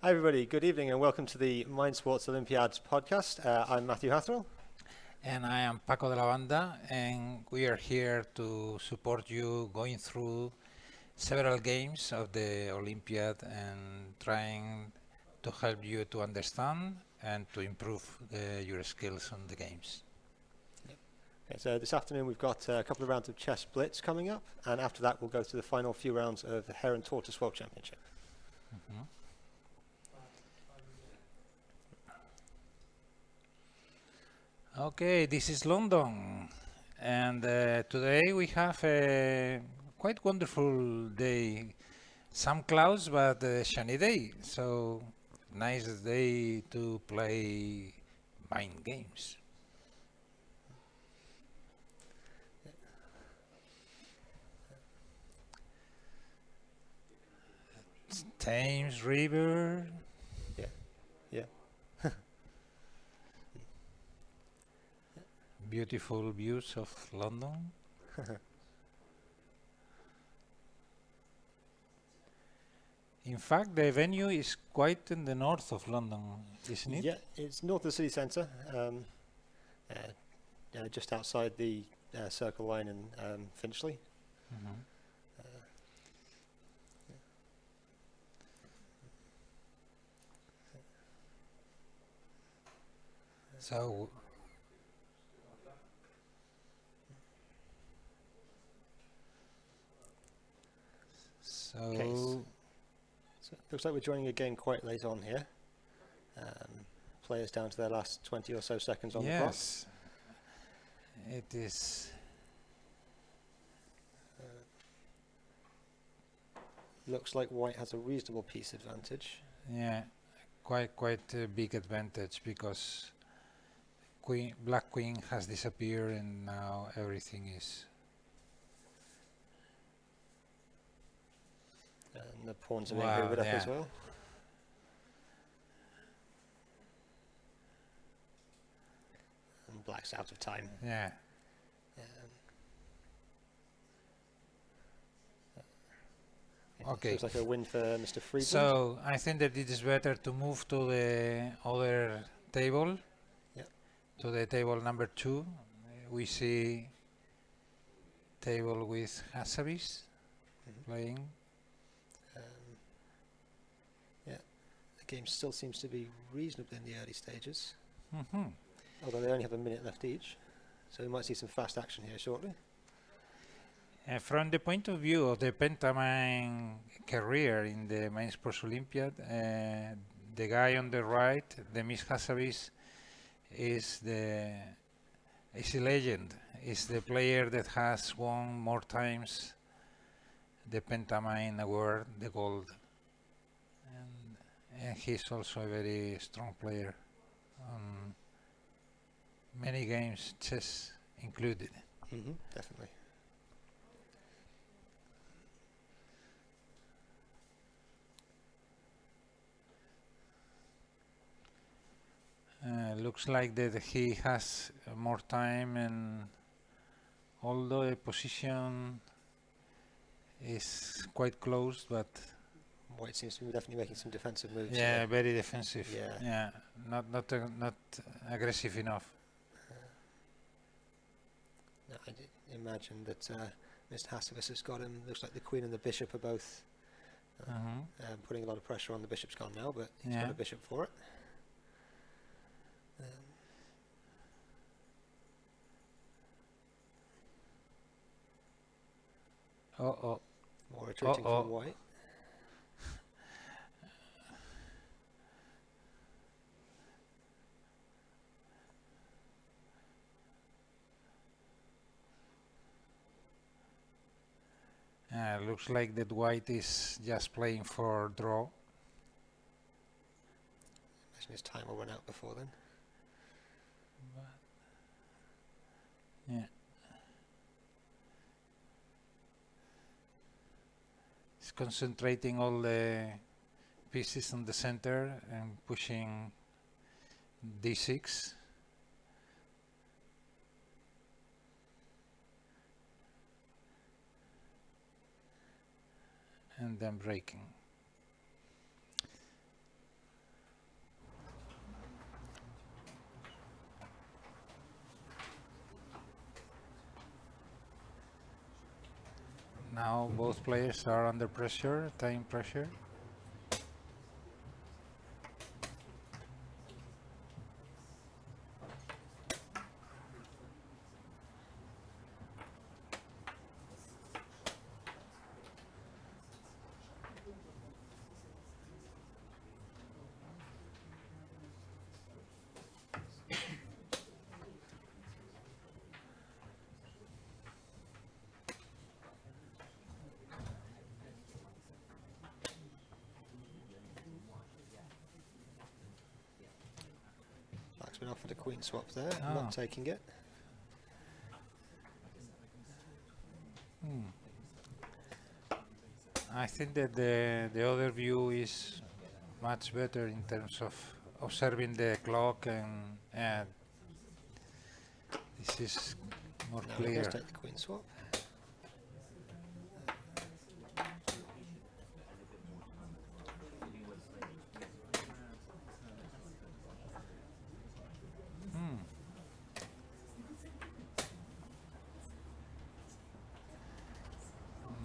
Hi everybody, good evening and welcome to the Mind Sports Olympiad podcast. I'm Matthew Hatherell. And I am Paco de la Banda, and we are here to support you going through several games of the Olympiad and trying to help you to understand and to improve your skills on the games. Okay, so this afternoon we've got a couple of rounds of chess blitz coming up, and after that we'll go to the final few rounds of the Hare and Tortoise World Championship. Mhm. Okay, this is London, and today we have a quite wonderful day. Some clouds, but a sunny day. So nice day to play mind games. Thames River, Yeah, yeah. beautiful views of London. In fact, the venue is quite in the north of London, isn't it? Yeah, it's north of the city centre, just outside the Circle Line in Finchley. Mhm. So, Okay, so so it looks like we're joining a game quite late on here. Players down to their last 20 or so seconds on the clock. yes, it is. Looks like White has a reasonable piece advantage. Yeah, quite a big advantage because Black Queen has disappeared and now everything is. And the pawns are being Wow, hoovered up as yeah. well. And Black's out of time. Yeah. Okay. Looks like a win for Mr. Friedland. So I think that it is better to move to the other table. Yep. To the table number 2. We see table with Hassabis playing. Yeah, the game still seems to be reasonably in the early stages, Mhm. although they only have a minute left each, so we might see some fast action here shortly. From the point of view of the Pentamind career in the main sports Olympiad, the guy on the right, the Miss Hassabis, is a legend. Is the player that has won more times the Pentamind award, the gold, and he's also a very strong player on many games, chess included. Definitely. Looks like that he has more time, and although the position is quite close, but White seems to be definitely making some defensive moves yeah, here. very defensive. Yeah. Yeah, not aggressive enough. No, I did imagine that Mr. Hassabis has got him. Looks like the Queen and the Bishop are both putting a lot of pressure on. The Bishop's gone now, but he's got Yeah. a Bishop for it. Oh, More retreating Uh-oh. from White. Looks like that White is just playing for draw. Imagine his time will run out before then. Yeah. He's concentrating all the pieces on the center and pushing d6. And then breaking. now both players are under pressure, time pressure. Black's been offered a queen swap there, Oh. not taking it. I think that the other view is much better in terms of observing the clock, and this is more No, he clear. does take the queen swap.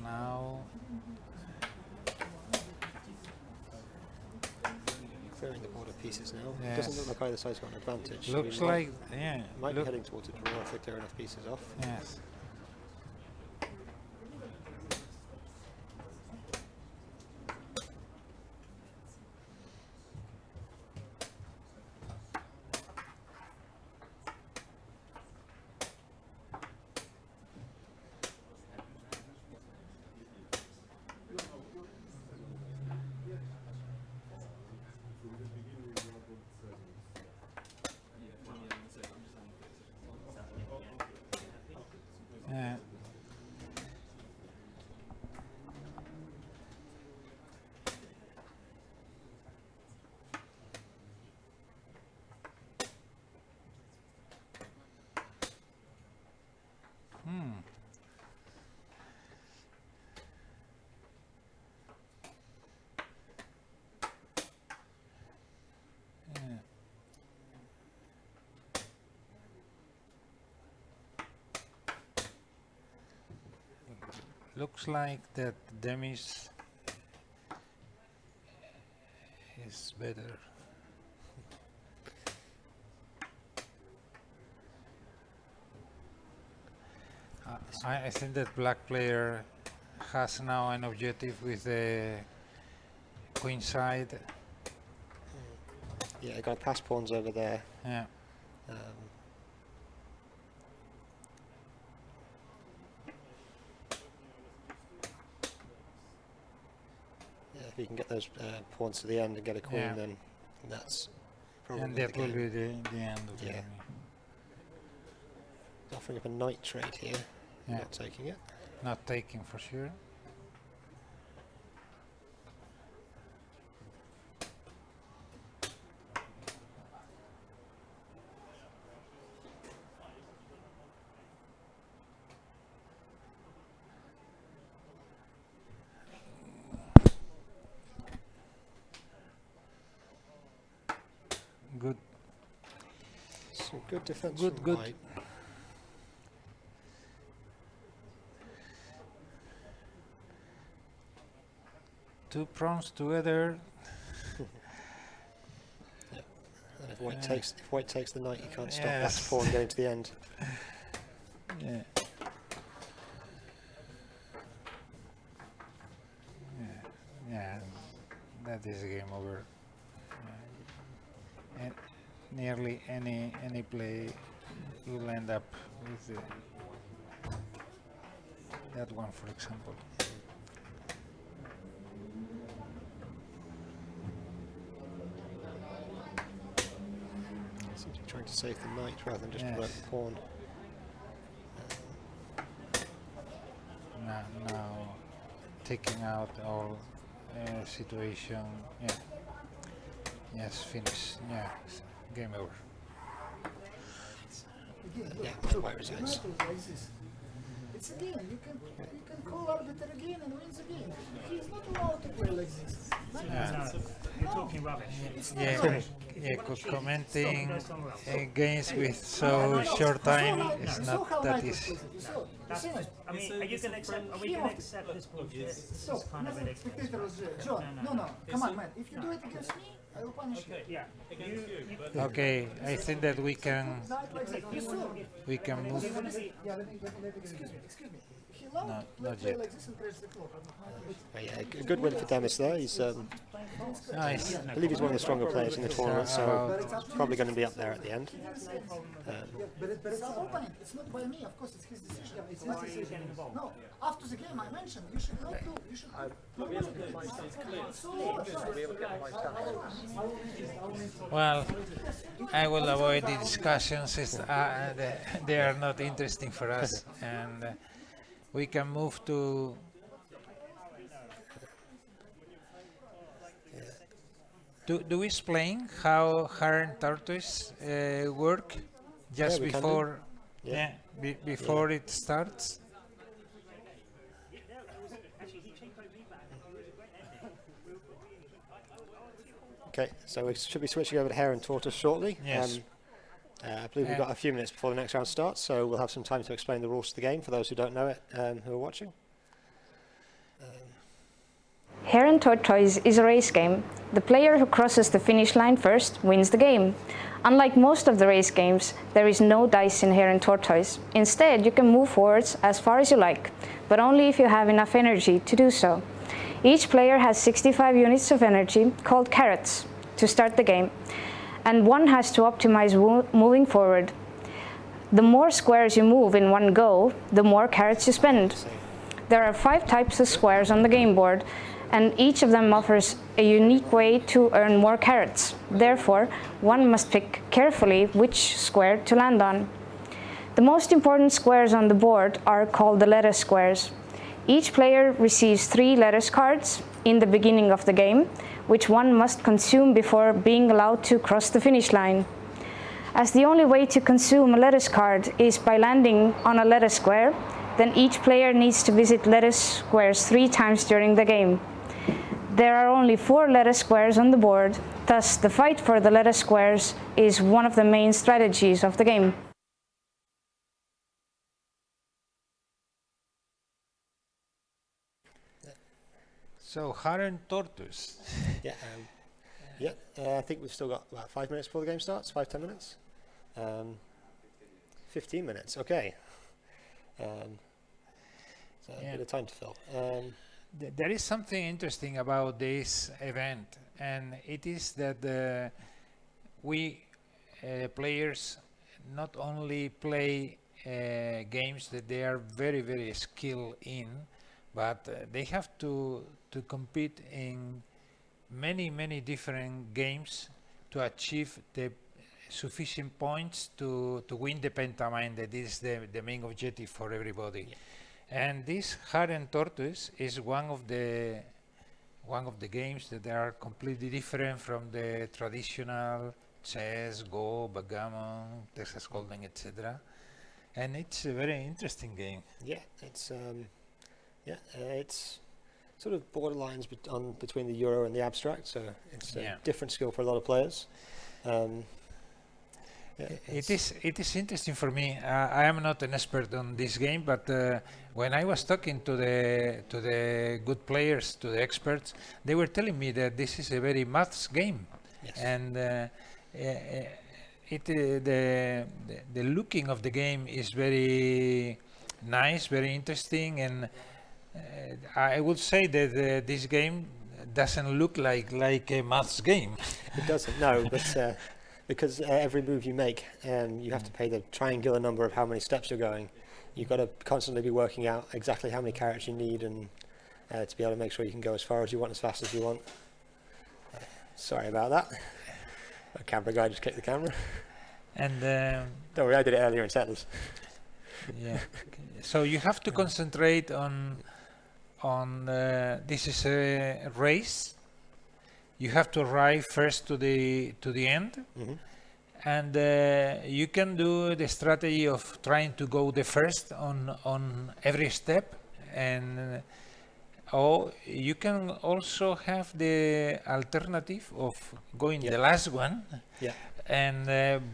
Now Clearing the board of pieces now. Yes. Doesn't look like either side's got an advantage. so looks we like, yeah, might be look, heading towards a draw if they clear enough pieces off. yes. Yeah. Yeah. Looks like that Demis is better. I think that black player has now an objective with the queen side. Yeah, got pass pawns over there. Yeah. Um, yeah, if you can get those pawns to the end and get a queen, Yeah. then that's probably And the that will game. be the end of the Yeah. game. Offering up a knight trade here, Yeah. not taking it. Not taking for sure. Good. Some good defense Good, from good. white. Two pawns together. And if white Yeah. takes the knight, you can't stop that Yes. pawn getting to the end. Yeah. Yeah. Yeah. That is game over. And nearly any play will end up with that one, for example. Seems to be trying to save the knight rather than just promote Yes. the pawn. Now taking out all situation. Yeah. Yes, finish. Yeah, game over. Yeah, white resigns. It's a game. You can call arbiter again and win the game. He's not allowed to play like this. Yeah. You're talking rubbish. It's not Yeah, right. yeah, commenting Go somewhere else. games with so short time You is saw not how that Michael easy. plays it. You saw. That's, Listen, I mean, are you going to accept? Are we going to accept this bullshit? This is Stop. kind of Nothing ridiculous. spectator John, no. Come on, man. If you do it against me, I will punish you. Yeah. Okay, I think that we can Not like that. You saw. move. Yeah, let me. Excuse me. He loved No, to not play yet. like this and crash the clock. But yeah, a good win for Demis there. He's, Nice. I believe he's one of the stronger players in the tournament, so probably going to be up there at the end. But it's our opponent. It's not by me. Of course, it's his decision. It's his decision. No, after the game, I mentioned you should not do. You should. Well, I will avoid the discussions. They are not interesting for us, and we can move to. Do we explain how Hare and Tortoise work just Yeah, we can do. before? Yeah. Before it starts. Okay, so we should be switching over to Hare and Tortoise shortly. Yes. I believe we've got a few minutes before the next round starts, so we'll have some time to explain the rules to the game for those who don't know it, who are watching. Hare and Tortoise is a race game. The player who crosses the finish line first wins the game. Unlike most of the race games, there is no dice in Hare and Tortoise. Instead, you can move forwards as far as you like, but only if you have enough energy to do so. Each player has 65 units of energy, called carrots, to start the game, and one has to optimize moving forward. The more squares you move in one go, the more carrots you spend. There are 5 types of squares on the game board, and each of them offers a unique way to earn more carrots. Therefore, one must pick carefully which square to land on. The most important squares on the board are called the lettuce squares. Each player receives 3 lettuce cards in the beginning of the game, which one must consume before being allowed to cross the finish line. As the only way to consume a lettuce card is by landing on a lettuce square, then each player needs to visit lettuce squares 3 times during the game. There are only 4 lettuce squares on the board, thus the fight for the lettuce squares is one of the main strategies of the game. So Hare and Tortoise. Yeah, I think we've still got about 5 minutes before the game starts, 5-10 minutes. 15 minutes, okay. So a bit of time to fill. There is something interesting about this event, and it is that we players not only play games that they are very, very skilled in, but they have to compete in many, many different games to achieve the sufficient points to win the Pentamind. That is the main objective for everybody. Yeah. And this Hare and Tortoise is one of the games that are completely different from the traditional chess, Go, backgammon, Texas Hold'em, etc. And it's a very interesting game. Yeah, it's sort of borderlines between the Euro and the abstract, so it's a different skill for a lot of players. It is interesting for me. I am not an expert on this game, but when I was talking to the good players, to the experts, they were telling me that this is a very maths game, yes. And the looking of the game is very nice, very interesting, and I would say that this game doesn't look like a maths game. It doesn't, no, but because every move you make, you have to pay the triangular number of how many steps you're going. You've got to constantly be working out exactly how many carrots you need, and to be able to make sure you can go as far as you want, as fast as you want. Sorry about that. The camera guy just kicked the camera. And don't worry, I did it earlier in Settlers. Yeah. So you have to concentrate on this is a race. You have to arrive first to the end, and you can do the strategy of trying to go the first on every step, and or you can also have the alternative of going the last one. Yeah. And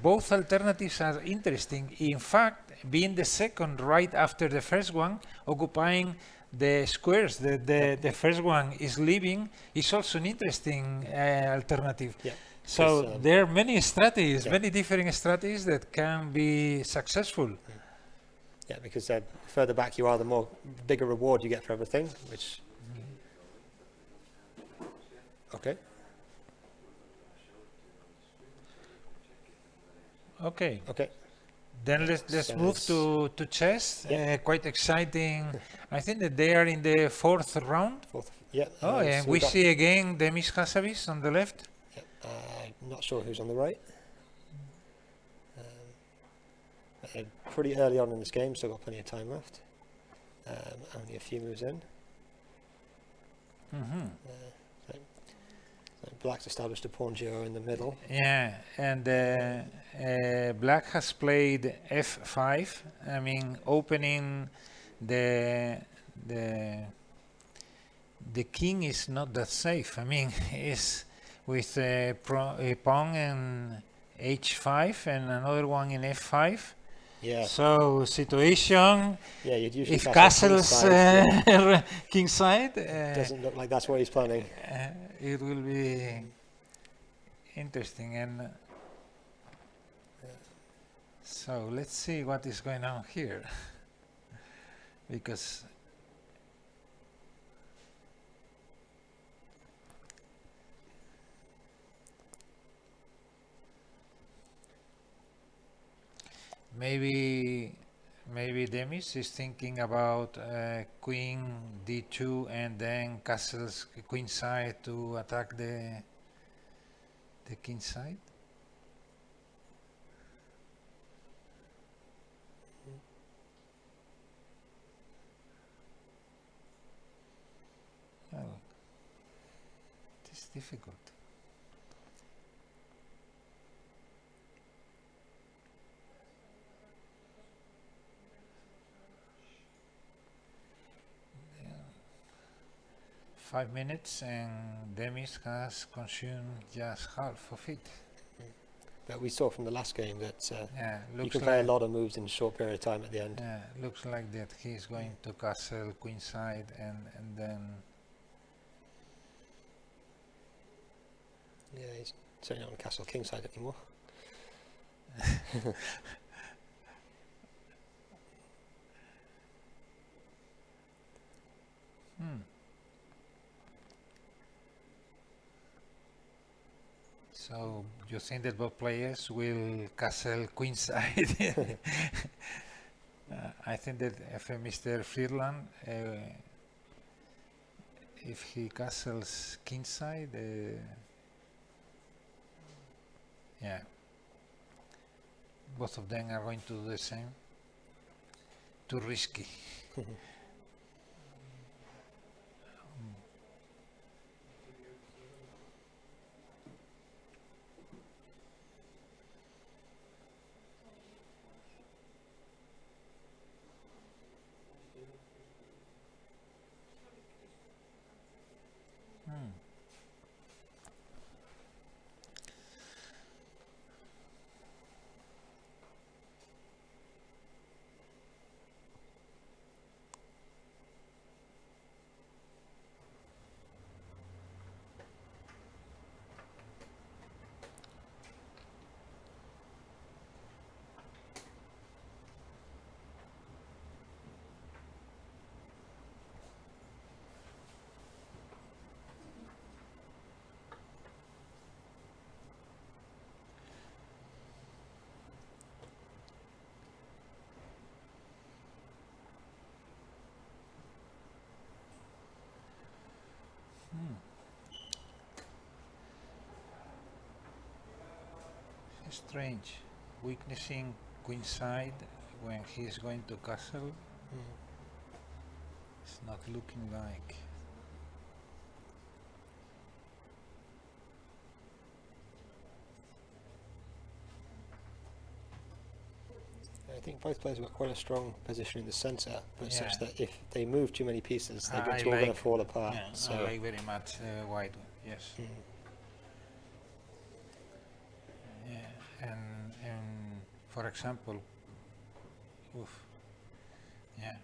both alternatives are interesting. In fact, being the second right after the first one, occupying the squares that the first one is leaving, is also an interesting alternative. Yeah. So there are many strategies, yeah. many different strategies that can be successful. Yeah, because further back you are, the more bigger reward you get for everything, which... Okay. Okay. Okay. Then let's So move it's- to chess. Yeah. Quite exciting. I think that they are in the fourth round. Fourth. Yeah. Oh, and so we got- see again Demis Hassabis on the left. Yeah, I'm not sure who's on the right. Pretty early on in this game, still got plenty of time left. Only a few moves in. Mm-hmm. So Black's established a pawn duo in the middle. Yeah, and Black has played f5. I mean, opening the king is not that safe. I mean, is with a pawn and h5 and another one in f5. Yeah. So situation, Yeah, you'd usually if castle castles kingside, kingside, doesn't look like that's what he's planning. it will be interesting. And so let's see what is going on here, because maybe Demis is thinking about queen d2 and then castles queen side to attack the king side. Well, it is difficult. Yeah. 5 minutes and Demis has consumed just half of it. But we saw from the last game that Yeah, you looks can play a like lot of moves in a short period of time at the end. yeah, looks like that he's going to castle queen side and then Yeah, he's certainly not on castle kingside anymore. So you think that both players will castle queenside? I think that if Mr. Friedland, if he castles kingside, yeah, both of them are going to do the same. Too risky. Strange, weaknessing queenside when he is going to castle. It's not looking like. I think both players have got quite a strong position in the centre, but such Yeah. that if they move too many pieces, they're I all going to like- fall apart. Yeah, So I like very much white. Yes. Yeah, and for example, Oof. Yeah.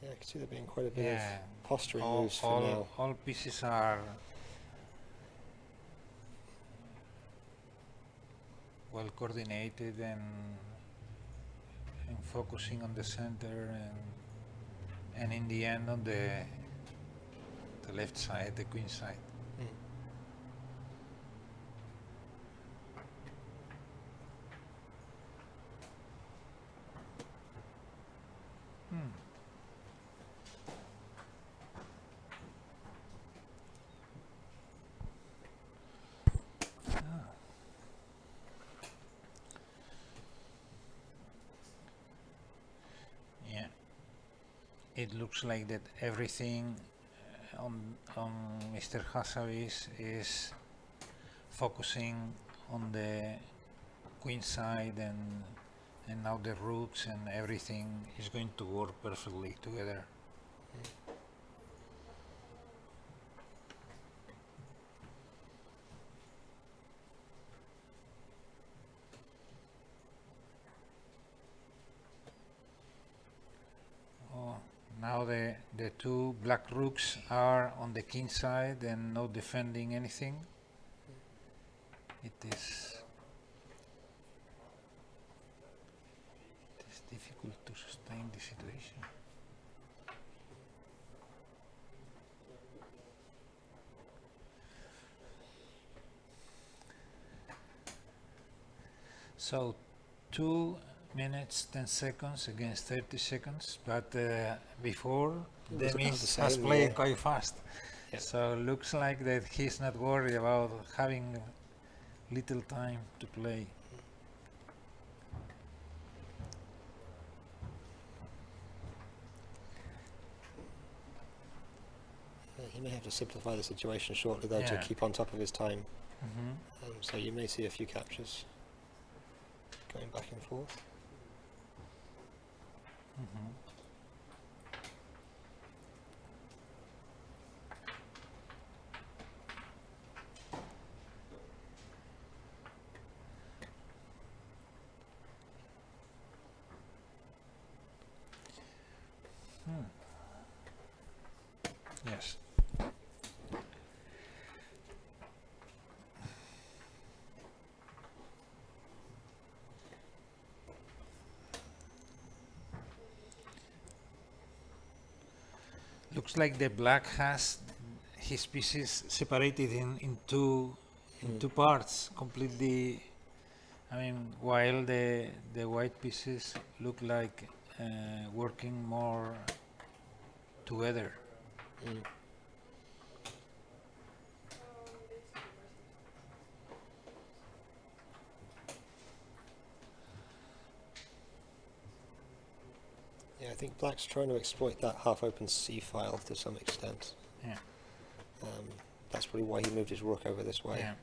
Yeah, I can see there being quite a bit Yeah. of posturing moves for now. All pieces are well coordinated and focusing on the center and in the end on the left side, the queen side. Mm. Hmm. Ah. Yeah. It looks like that everything on Mr. Hasavis is focusing on the queen side and now the rooks and everything is going to work perfectly together. Oh, now the two black rooks are on the king side and not defending anything. It is difficult to sustain the situation. So 2 minutes 10 seconds against 30 seconds, but before It was about Demis the has same, played yeah. quite fast. Yeah. So looks like that he's not worried about having little time to play. He may have to simplify the situation shortly though to Yeah. keep on top of his time. Mm-hmm. So you may see a few captures going back and forth. Mm-hmm. Yes. Looks like the black has his pieces separated in two parts completely. I mean, while the white pieces look like working more together. Mm. Yeah, I think black's trying to exploit that half-open C file to some extent. Yeah. That's probably why he moved his rook over this way. Yeah.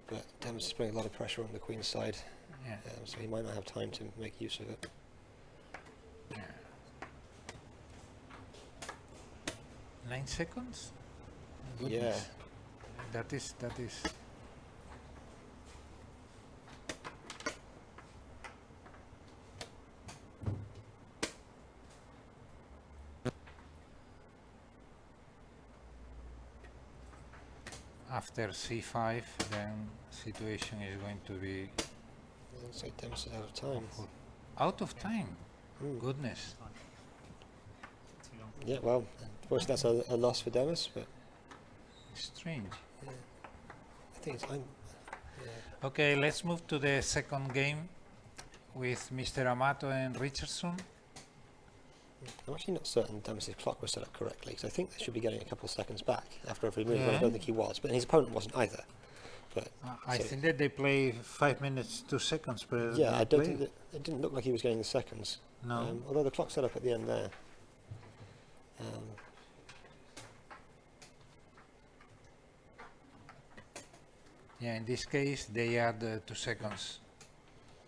But Demis is putting a lot of pressure on the queen side, Yeah. so he might not have time to make use of it. Yeah. 9 seconds? Goodness. That is. After c5, then situation is going to be It looks like Demis is out of time. out of time. Mm. Goodness. Too long. Yeah, well, unfortunately that's a loss for Demis, but Strange. I think it's... Okay, let's move to the second game with Mr. Amato and Richardson. I'm actually not certain Demis's clock was set up correctly, because I think they should be getting a couple of seconds back after every move, and I Yeah. don't think he was, but his opponent wasn't either. But I so- think that they play 5 minutes 2 seconds per yeah, I don't play. think that, it didn't look like he was getting the seconds. No. Although the clock set up at the end there. Yeah, in this case they add 2 seconds.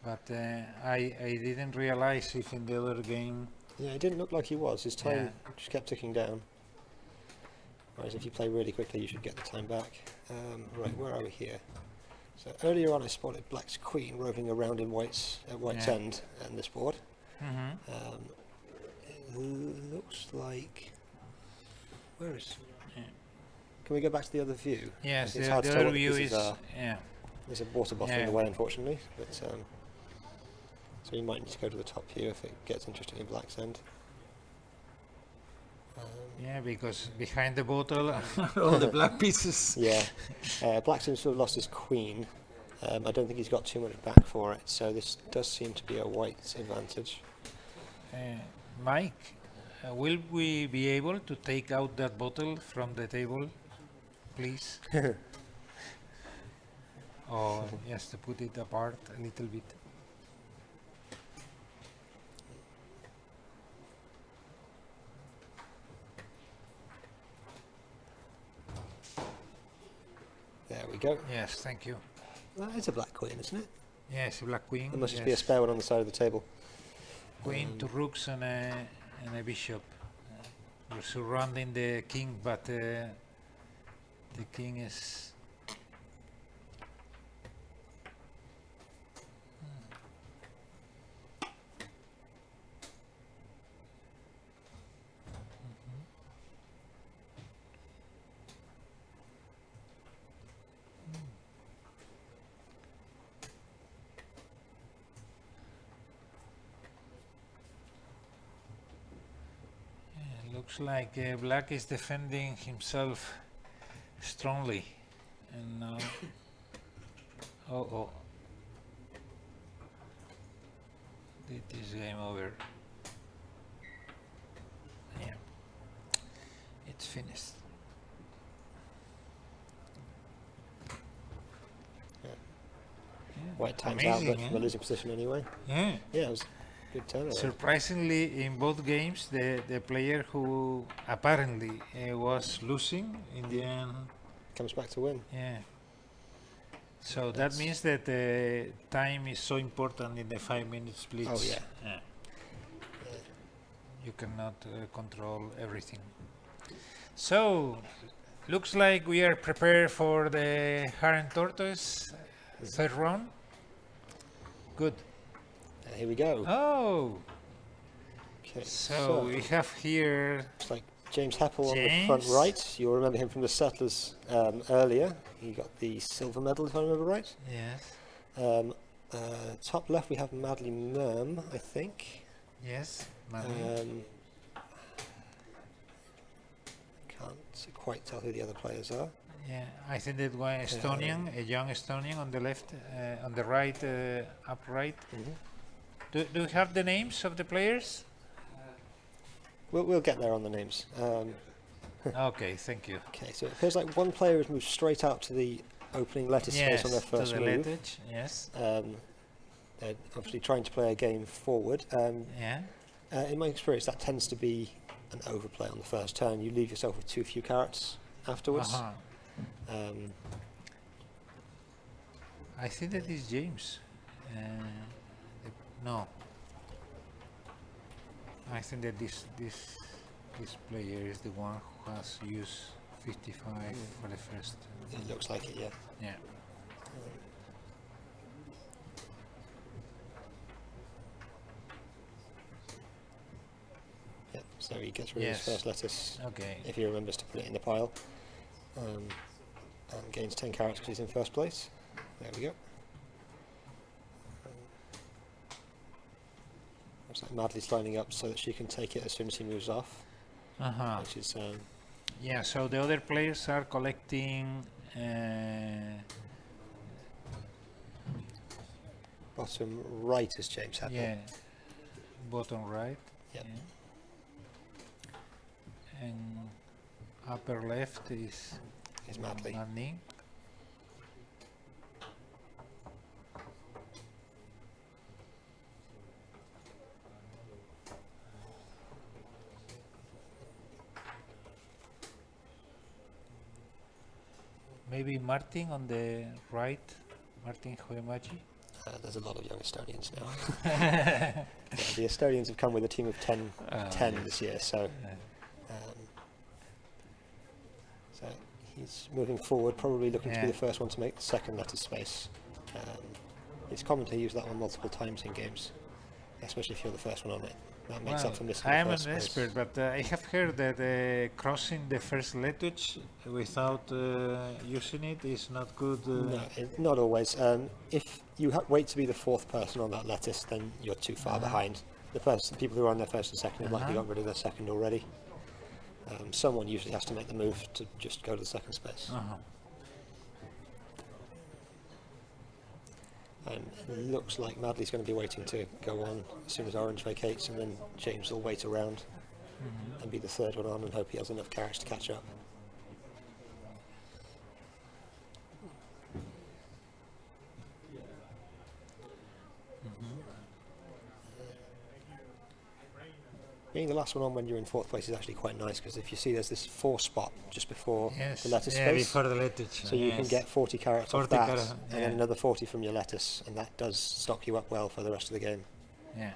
But I didn't realize if in the other game. Yeah, it didn't look like he was. His time Yeah. just kept ticking down. Whereas if you play really quickly, you should get the time back. Right, where are we here? So earlier on I spotted black's queen roving around in white's end on this board. It looks like... Where is... Yeah. Can we go back to the other view? Yes, It's the hard to tell other what the view pieces is... are. Yeah. There's a water bottle in the way, unfortunately. But so you might need to go to the top view if it gets interesting in black's end. Yeah, because behind the bottle are all the black pieces. Yeah. Black seems to have lost his queen. I don't think he's got too much back for it, so this does seem to be a white's advantage. Mike, will we be able to take out that bottle from the table, please? Or yes, to put it apart a little bit. There we go. Yes, thank you. That is a black queen, isn't it? Yes, black queen. There must just be a spare one on the side of the table. Queen, two rooks, and a bishop. We're surrounding the king, but the king is... Looks like black is defending himself strongly, and now, it is game over. Yeah, it's finished. White times out, Amazing, but from a losing position anyway. Yeah. Yeah, it was a good turnaround. Surprisingly, in both games, the player who apparently was losing in the end, Comes back to win. yeah. So that means that time is so important in the 5-minute splits. Oh, yeah. You cannot control everything. So, looks like we are prepared for the Hare and Tortoise third round. Good. Here we go. Oh, Okay, so we have here. looks like James Heppel on the James. front right. You'll remember him from the Settlers earlier. He got the silver medal, if I remember right. Yes. Top left we have Madly Merm, I think. Yes. Can't quite tell who the other players are. Yeah, I think that one Estonian, a young Estonian on the left, on the right, upright. Do you have the names of the players? We'll get there on the names. Okay, thank you. Okay, so it appears like one player has moved straight out to the opening lettuce space on their to first the move. lettuce, yes. They're obviously trying to play a game forward. Yeah. In my experience, that tends to be an overplay on the first turn. You leave yourself with too few carrots afterwards. I think that is James. No. I think that this player is the one who has used 55 for the first. It looks like it, yeah. Yeah. Yep, so he gets rid of his first lettuce Okay. if he remembers to put it in the pile. And gains 10 carrots because he's in first place. There we go. Looks like Madly's lining up so that she can take it as soon as he moves off. Which is Yeah, so the other players are collecting bottom right is James Heppel. yeah, bottom right. Yep. Yeah. And upper left is Madly. Madly. Maybe Martin on the right, Martin Hoemaji. There's a lot of young Estonians now. Yeah, the Estonians have come with a team of 10 this year, so He's moving forward, probably looking to be the first one to make the second lettuce space. It's common to use that one multiple times in games, especially if you're the first one on it. That makes up for missing I the am an first space. expert, but I have heard that crossing the first lettuce without using it is not good. No, not always. If you wait to be the fourth person on that lettuce, then you're too far behind. The people who are on their first and second have likely got rid of their second already. Someone usually has to make the move to just go to the second space. And it looks like Madley's going to be waiting to go on as soon as orange vacates, and then James will wait around and be the third one on and hope he has enough carrots to catch up. Being the last one on when you're in fourth place is actually quite nice, because if you see there's this 4 spot just before the lettuce space, before the lettuce. so you can get 40 carrots 40 off that, carrots, and then another 40 from your lettuce, and that does stock you up well for the rest of the game. Yeah,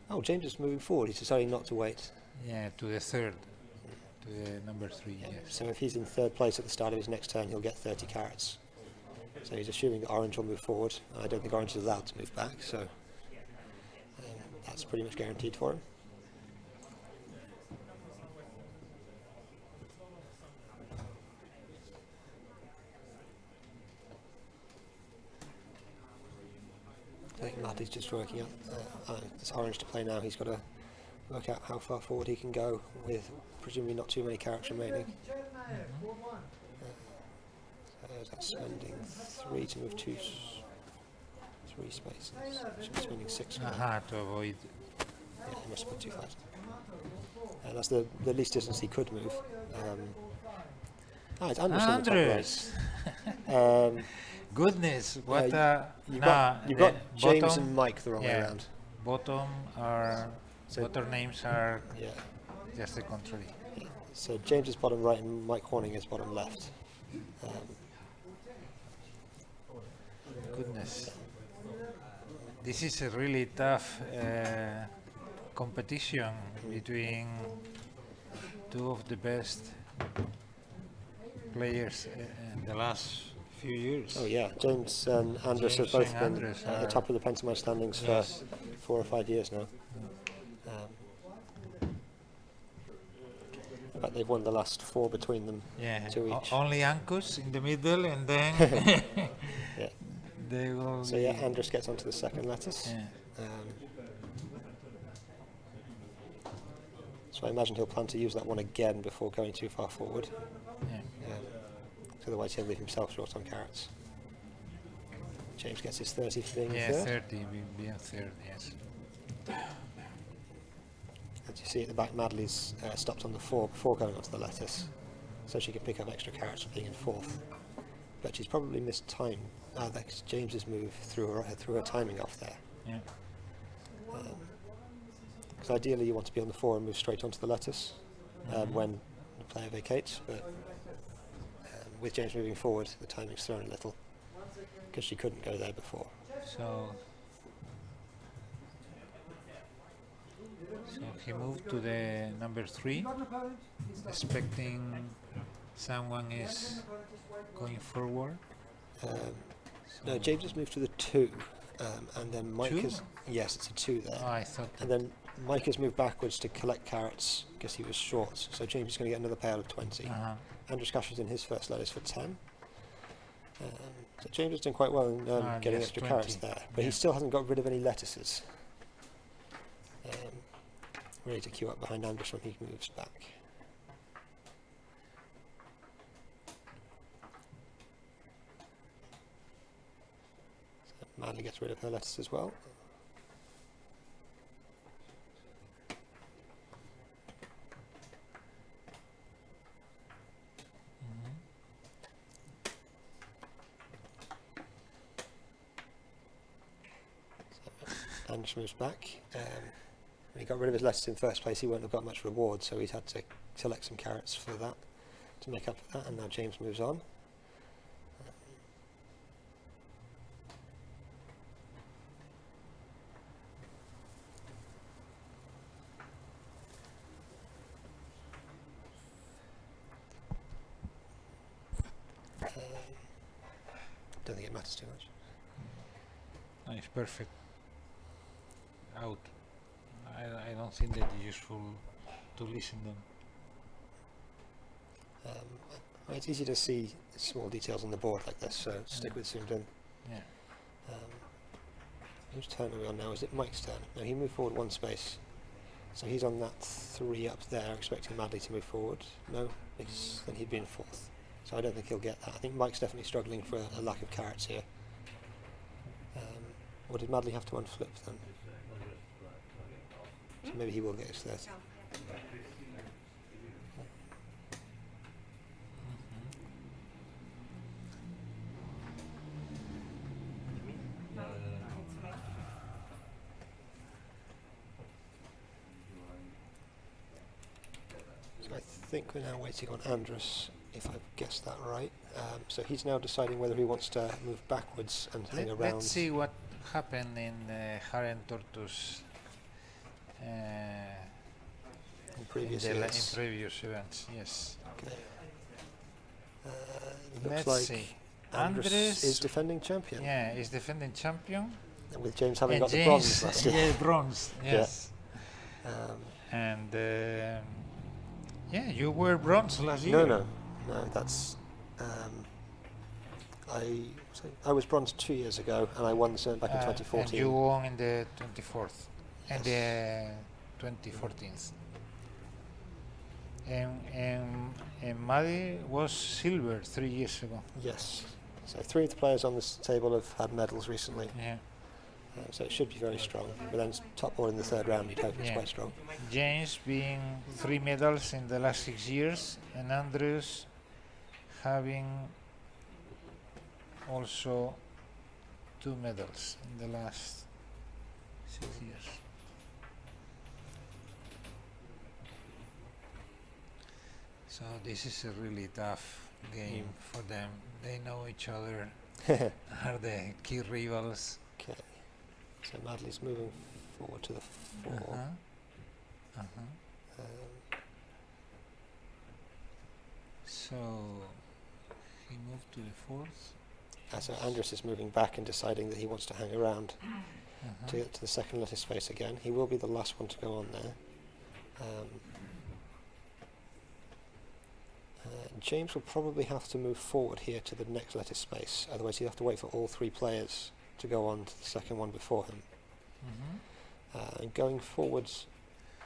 Oh, James is moving forward. He's deciding not to wait. yeah, to the third, to the number 3. Yes. So if he's in third place at the start of his next turn, he'll get 30 carrots. So he's assuming that orange will move forward. I don't think orange is allowed to move back, so that's pretty much guaranteed for him. I think Matt is just working out. It's orange to play now. He's got to work out how far forward he can go with presumably not too many carrots remaining. So that's spending 3 to move 3 spaces. Should be spending 6 for that. To avoid. Yeah, he must have put 2 5. That's the least distance he could move. It's Andres on the top Andres. right. Goodness, what You've got James bottom, and Mike the wrong way around. Bottom are bottom names are Yeah. just the contrary. So James is bottom right and Mike Horning is bottom left. Goodness, this is a really tough competition between 2 of the best players in the last few years. Oh yeah, James and Andres have James both and been Andres at the are- top of the Pentamind standings for 4 or 5 years now. But they've won the last 4 between them. Yeah, 2 each. only Ankus in the middle, and then Yeah. they will. So yeah, Andres gets onto the second lettuce. Yeah. So I imagine he'll plan to use that one again before going too far forward. Yeah. Otherwise he'll leave himself short on carrots. James gets his 30 for being Yeah, third. 30, being third, yes. As you see at the back, Madley's stopped on the 4 before going onto the lettuce, so she can pick up extra carrots for being in fourth. But she's probably missed time. That's James's move threw her timing off there. Yeah. Because ideally you want to be on the 4 and move straight onto the lettuce when the player vacates, but with James moving forward, the timing's thrown a little, because she couldn't go there before. So he moved to the number 3, expecting someone is going forward. No, James has moved to the 2, and then Mike 2? has... Yes, it's a 2 there. Oh, I thought And then Mike has moved backwards to collect carrots because he was short. So James is going to get another payout of 20. Andrew cashes in his first lettuce for 10. So James has done quite well in getting yes, extra 20. carrots there. But he still hasn't got rid of any lettuces. Ready to queue up behind Andrews when he moves back. So Madley gets rid of her lettuce as well. Andrews moves back. When he got rid of his lettuce in first place, he wouldn't have got much reward, so he's had to select some carrots for that to make up for that, and now James moves on. it matters too much. Nice, perfect. Out. I don't think that it's useful to listen them. It's easy to see small details on the board like this, so stick with zoomed in. Yeah. Whose turn are we on now? Is it Mike's turn? No, he moved forward one space. So he's on that 3 up there, expecting Madley to move forward. No, because then he'd be in 4th. So I don't think he'll get that. I think Mike's definitely struggling for a lack of carrots here. Or did Madley have to unflip then? So maybe he will get his 30. So I think we're now waiting on Andrus, if I've guessed that right. So he's now deciding whether he wants to move backwards and hang around. Let's see what happened in Hare and Tortoise In previous in events. previous events. Yes. Okay. Looks Let's like see. Andrus Andres is defending champion. Yeah, is defending champion. With James having And got the James, bronze last year. yeah, bronze. Yes. And yeah, you were bronze last year. No, that's I was bronze 2 years ago, and I won the back in 2014. And you won in the 24th and the 2014th. And Maddie was silver 3 years ago. Yes. So 3 of the players on this table have had medals recently. Yeah. So it should be very strong. But then top board in the 3rd round, you'd hope it's quite strong. James being 3 medals in the last 6 years, and Andrews having also 2 medals in the last 6 years. So this is a really tough game for them. They know each other, are the key rivals. Okay. So Madley's moving forward to the 4. So he moved to the 4th. So Andrus is moving back and deciding that he wants to hang around to get to the 2nd lettuce space again. He will be the last one to go on there. James will probably have to move forward here to the next lettuce space, otherwise he'll have to wait for all 3 players to go on to the 2nd one before him. And going forwards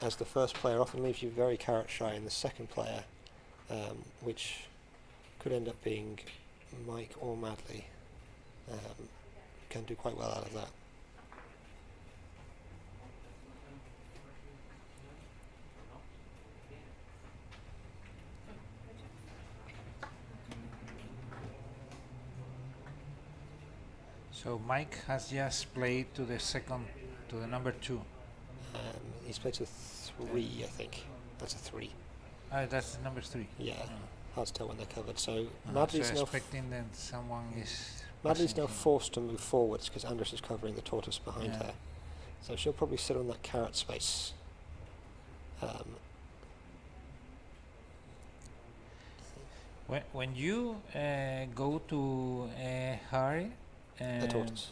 as the first player often leaves you very carrot shy in the 2nd player, which could end up being Mike or Madley. Can do quite well out of that. So Mike has just played to the number 2. He's played to 3, I think. That's a 3. That's the number 3. Yeah, hard to tell when they're covered. So So Madley's now expecting that someone is. Madley's passing now him. forced to move forwards because Andrus is covering the tortoise behind Yeah. her. So she'll probably sit on that carrot space. When you go to Hare, The tortoise.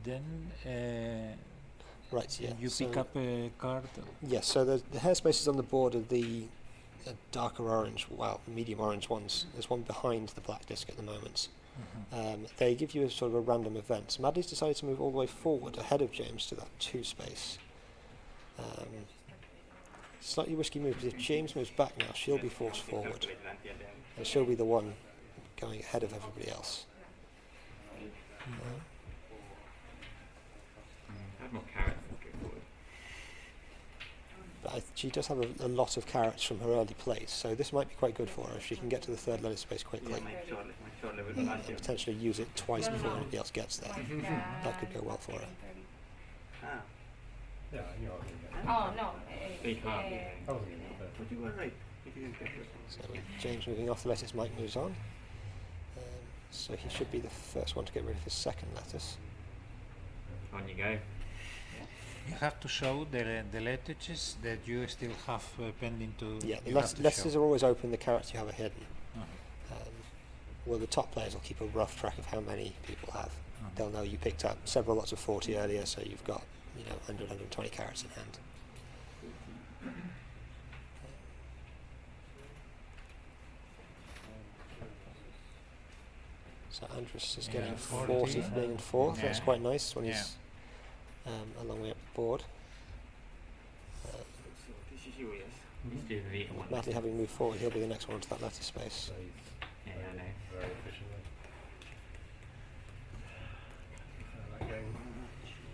then Right, yeah. you so pick up a card. yes, so the hair spaces on the board are the darker orange, well, medium orange ones. There's one behind the black disc at the moment. They give you a sort of a random event. So Madley's decided to move all the way forward ahead of James to that 2 space. Slightly risky move, because if James moves back now, she'll be forced forward. And she'll be the one going ahead of everybody else. Have more carrots and go forward. But she does have a lot of carrots from her early place, so this might be quite good for her if she can get to the 3rd lettuce space quickly. Make sure level last year. Potentially use it twice before anybody else gets there. That could go well for her. Ah, Oh, no. big half. But you were right. If you didn't get it. So with James moving off the lettuce, Mike moves on. So he should be the first one to get rid of his 2nd lettuce. On you go. You have to show the lettuces that you still have pending to. Yeah, the you have to lettuces show. are always open, the carrots you have are hidden. well, the top players will keep a rough track of how many people have. They'll know you picked up several lots of 40 earlier, so you've got 100, 120 carats in hand. So Andrus is getting 40 for being in fourth. That's quite nice when he's a long way up the board. Madly having moved forward, he'll be the next one to that letter space. Yeah, I know. Very efficiently.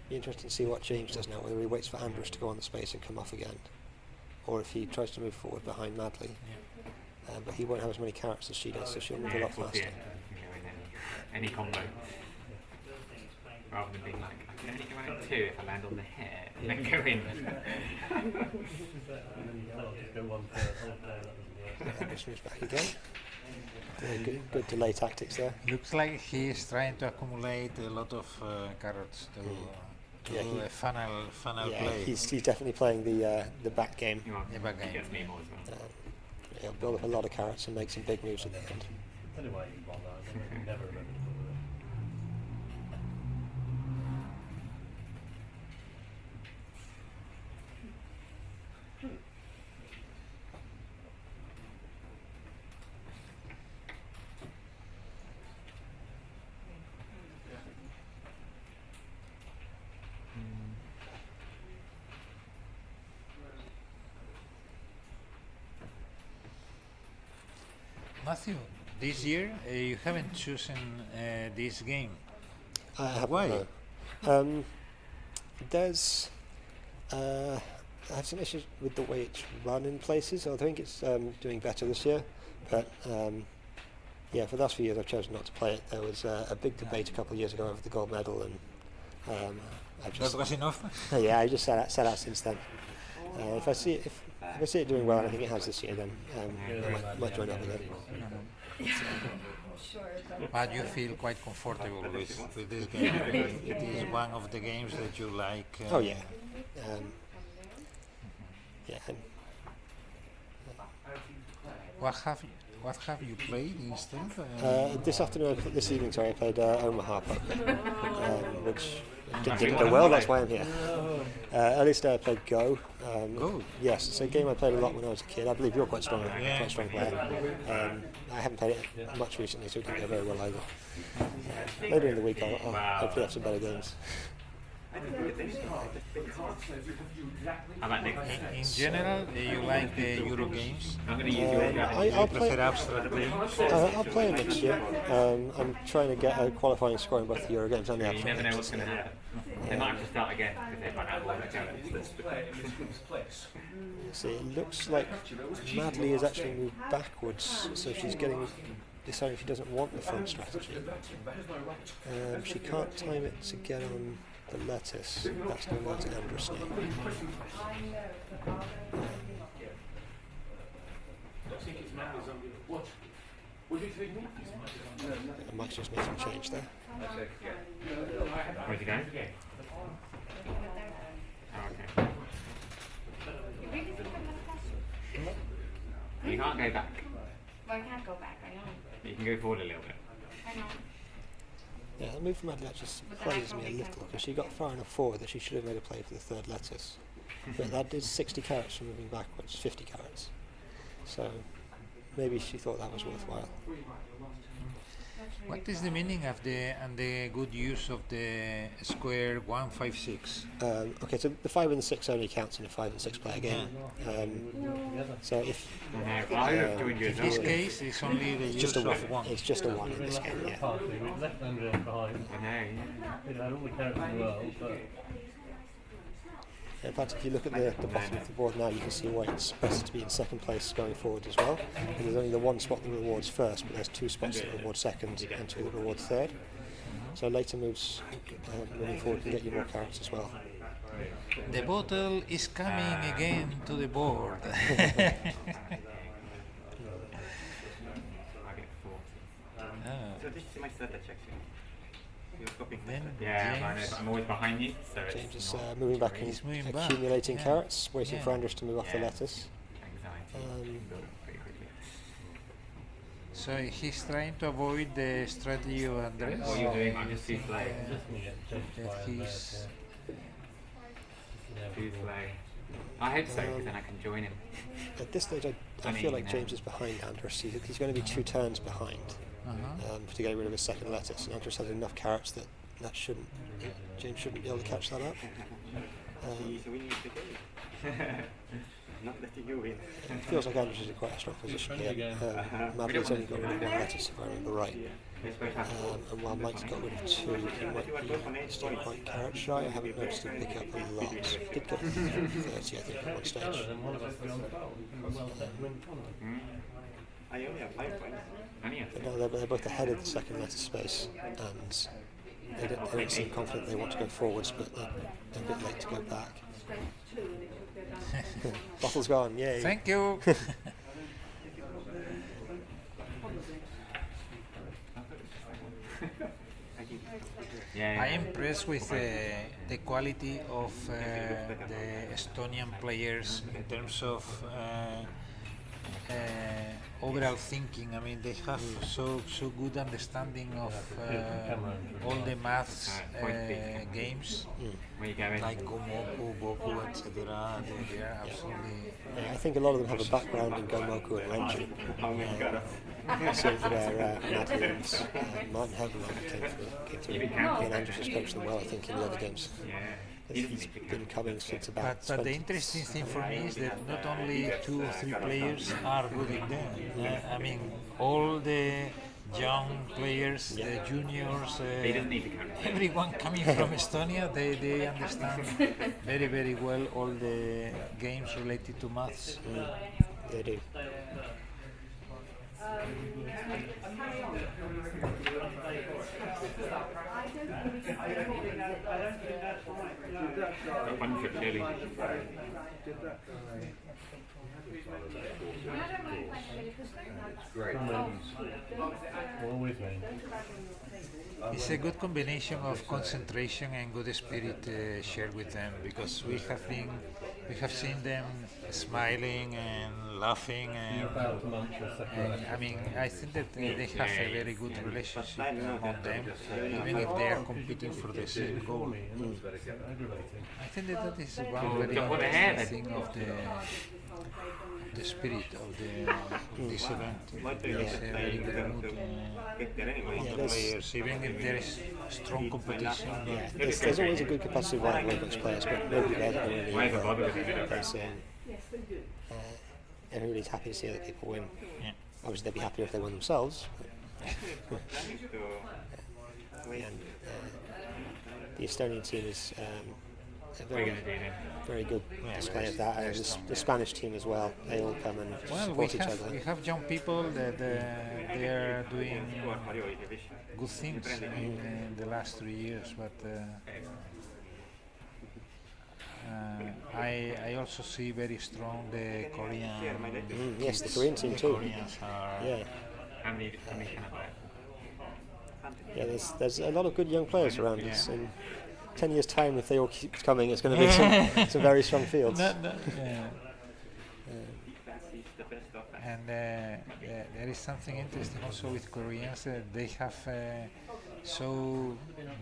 Be interesting to see what James does now, whether he waits for Andrus to go on the space and come off again, or if he tries to move forward behind Madly. But he won't have as many carats as she does, so she'll move a lot faster. Any combo. Rather than being like, I can only go on at 2 if I land on the hair and then go in. Andrus moves back again. Good delay tactics there. Looks like he is trying to accumulate a lot of carrots to do a funnel play. He's definitely playing the back game. The back game. He gets me more as well. He'll build up a lot of carats and make some big moves at the end. Anyway, you bought that. I never remember to put it. Matthew, this year you haven't chosen this game. I haven't. Why? No. There's I have some issues with the way it's run in places. I think it's doing better this year, but yeah, for the last few years I've chosen not to play it. There was a big debate a couple of years ago over the gold medal, and I've just That was enough. yeah, I just sat out since then. If I see it doing well, and I think it has this year, then I might join up with it. But you feel quite comfortable with this game. It is one of the games that you like. Oh yeah, yeah. What have you played instead? This evening, sorry, I played Omaha Poker, which didn't go well. That's why I'm here. Earlier today I played Go. Go? Yes, it's a game I played a lot when I was a kid. I believe you're quite strong, quite a strong player. I haven't played it much recently, so it didn't go very well either. Later in the week I'll hopefully have some better games. In general, you like the Euro games? I'm going to use your I'll play abstract games? I'll play them next year. I'm trying to get a qualifying score in both the Euro games and the You abstract never know what's games. going to happen. They might have to start again because they've run out of all their carrots. See, it looks like Madly has actually moved backwards, so she's deciding she doesn't want the front strategy. She can't time it to get on the lettuce. That's going to go to Andrus now. I might just make some change there. Where's he going? Oh, okay. You can't go back. Well, I can't go back, I know. You can go forward a little bit. I know. Yeah, the move from Madly actually surprises me a little, because she got far enough forward that she should have made a play for the third lettuce. But that is 60 carats from moving backwards, 50 carats. So maybe she thought that was worthwhile. What is the meaning of the good use of the square 156? Okay, so the 5 and the 6 only counts in a 5 and 6 player game. So if In this case, it's only the it's use just a of 1. it's just a 1 in this game. Yeah. Left-hander behind. I know. You know, all the carrots in the world, but In fact, if you look at the bottom of the board now, you can see why it's better to be in second place going forward as well. And there's only the one spot that rewards first, but there's 2 spots that reward second and 2 that reward third. So later moves moving forward can get you more carrots as well. The bottle is coming again to the board. I get 4. So this is my third section. Then Yeah, I know, James- but I'm always behind you, so James it's is not moving back and He's moving back, accumulating yeah. carrots, waiting Yeah. for Andrus to move off the Yeah. lettuce. anxiety. Um, Build up pretty quickly. So he's trying to avoid the strategy of Andres. What are you doing? I'm just too slow. Just gonna get chased That by he's Too slow. I hope so, because then I can join him. At this stage, I feel like James is behind Andres. He's going to be 2 turns behind to get rid of his second lettuce. And Andres has enough carrots that James shouldn't be able to catch that up. So we need to go. Not letting you win. It feels like Andres is in quite a strong position here. Madely's only got rid of 1 lettuce, if I remember right. And while Mike's got rid of 2, he might be still quite carrot shy. I haven't noticed him pick up a lot. He did get 30, I think, at one stage. then one of us will be on 12. We can well win the tournament. I only have 5 points. But no, they're both ahead of the second lettuce space, and they don't seem confident they want to go forwards, but they're a bit late to go back. Bottle's gone, yay. Thank you. I am impressed with the quality of the Estonian players in terms of overall thinking. I mean, they have so good understanding of all the maths games, like Gomoku, Boku, etc. They are absolutely. I think a lot of them have a background in Gomoku and Renju. So where Madely and Martin Hegelman came through, and Andres has coached them well, I think, in the other games. He's been coming since about. But the interesting thing for me is that not only 2 or 3 players are good in there. I mean, all the young players, the juniors, everyone coming from Estonia, they understand very, very well all the games related to maths. They do. One for clearly. Always win. It's a good combination of concentration and good spirit shared with them, because we have seen them smiling and laughing, and I mean, I think that they have a very good relationship among them, even if they are competing for the same goal. I think that is one very important thing of the spirit of this event. It's a very good mood among the players, even if there is strong competition. Yeah, there's always a good competitive one amongst players, but nobody there that really everybody's happy to see other people win. Yeah. Obviously, they'd be happier if they won themselves. And the Estonian team is a very good display of that. The Spanish team as well. They all come and support each other. We have young people that they are doing good things in the last 3 years, but I also see very strong the Korean. Yes, the Korean team too. Koreans are. Yeah. Yeah, there's a lot of good young players around us. In 10 years' time, if they all keep coming, it's going to be some very strong fields. And there is something interesting also with Koreans. They have so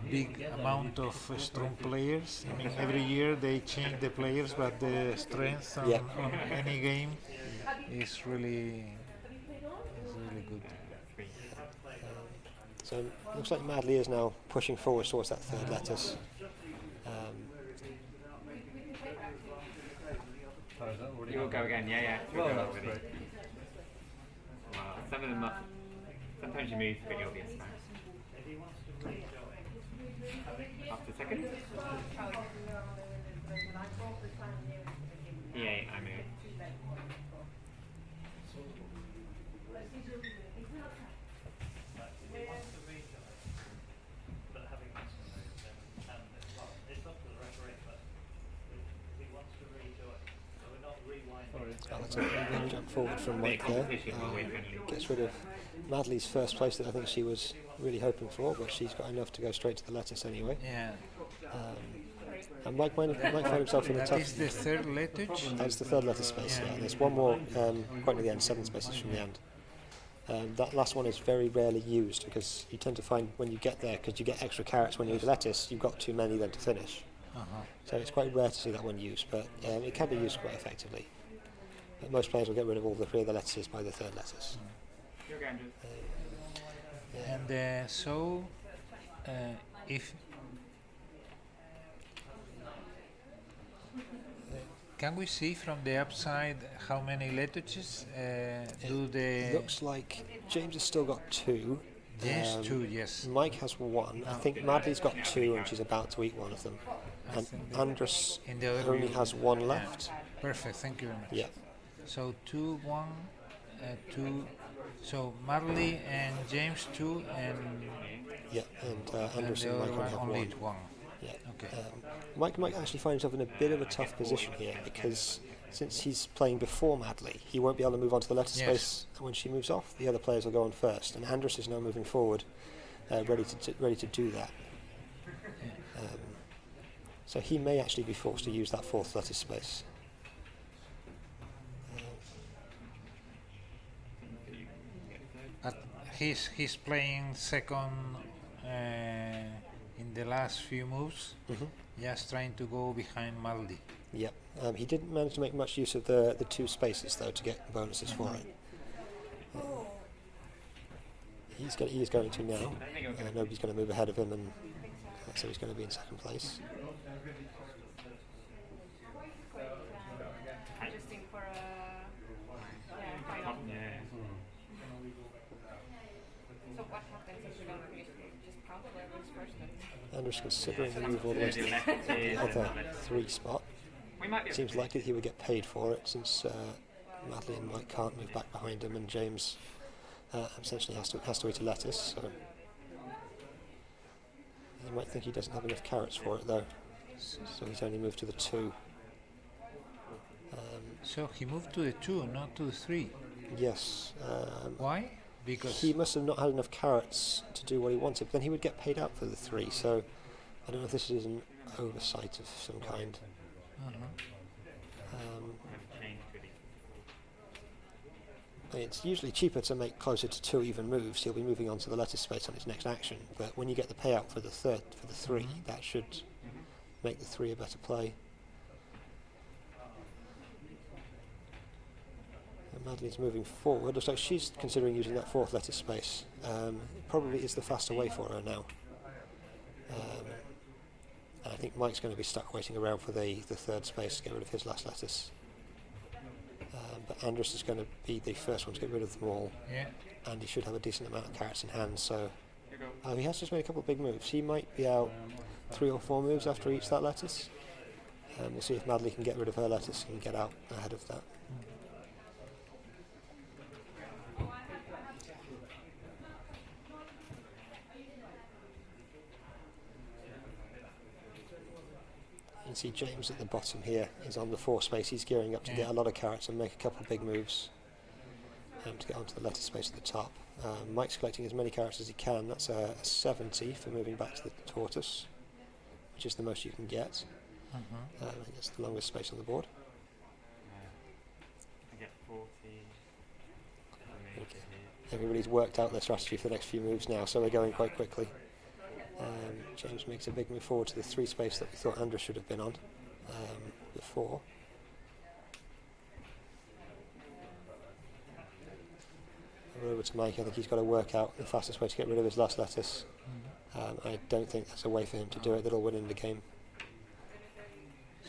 big amount of strong players. I mean, every year they change the players, but the strength on any game is really good. So looks like Madely is now pushing forward towards that third lettuce. You'll go again, yeah. You'll go already. Wow, some of them are, sometimes you move, but you'll be a smash. After second? Yeah, I moved. That's a good jump forward from Mike there. Gets rid of Madely's first place that I think she was really hoping for, but she's got enough to go straight to the lettuce anyway. Yeah. And Mike find himself in a tough. That is the third lettuce. That's the third lettuce space. Yeah, there's one more quite near the end, 7 spaces from the end. That last one is very rarely used because you tend to find when you get there, because you get extra carrots when you use lettuce, you've got too many then to finish. So it's quite rare to see that one used, but it can be used quite effectively. But most players will get rid of all three of the lettuces by the third lettuce. And so, if can we see from the upside how many lettuces do the Looks like James has still got two. James two? Yes. Mike has one. I think Madly's got two and she's about to eat one of them. And Andrus In the other only view, has one left. Perfect. Thank you very much. Yeah. So 2, 1, 2. So Marley and James 2, and Yeah, and Andrus the and other Mike only one have only one. 1. Yeah. Okay. Mike might actually find himself in a bit of a tough position here because since he's playing before Madly, he won't be able to move on to the lettuce Yes. space when she moves off. The other players will go on first, and Andrus is now moving forward, ready to do that. So he may actually be forced to use that fourth lettuce space. But he's playing second in the last few moves, just trying to go behind Maldi. Yep. He didn't manage to make much use of the two spaces though to get bonuses for it. He's going to now. Nobody's going to move ahead of him, and so he's going to be in second place. Interesting for final. So what happens if you don't finish? Just count whoever's first. Andrus considering the move all the way to the other 3 spot. Seems likely he would get paid for it since Madly and Mike can't move back behind him, and James essentially has to eat a lettuce. So you might think he doesn't have enough carrots for it though, so he's only moved to the 2. So he moved to the 2, not to the 3. Yes. Why? Because He must have not had enough carrots to do what he wanted, but then he would get paid out for the 3, so I don't know if this is an oversight of some kind. It's usually cheaper to make closer to 2 even moves. He'll be moving on to the lettuce space on his next action, but when you get the payout for the 3, that should make the 3 a better play. Madely's moving forward. Looks like she's considering using that 4th lettuce space. Probably is the faster way for her now. And I think Mike's going to be stuck waiting around for the 3rd space to get rid of his last lettuce. But Andrus is going to be the first one to get rid of them all. yeah. And he should have a decent amount of carrots in hand, so he has just made a couple of big moves. He might be out 3 or 4 moves after he eats that lettuce. We'll see if Madly can get rid of her lettuce and get out ahead of that. You can see James at the bottom here is on the 4 space. He's gearing up to get a lot of carrots and make a couple of big moves to get onto the lettuce space at the top. Mike's collecting as many carrots as he can. That's a 70 for moving back to the tortoise, which is the most you can get. I think it's the longest space on the board. I get 40. Okay. Everybody's worked out their strategy for the next few moves now, so we're going quite quickly. James makes a big move forward to the 3 space that we thought Andrus should have been on before. Over to Mike. I think he's got to work out the fastest way to get rid of his last lettuce. I don't think that's a way for him to do it that'll win in the game.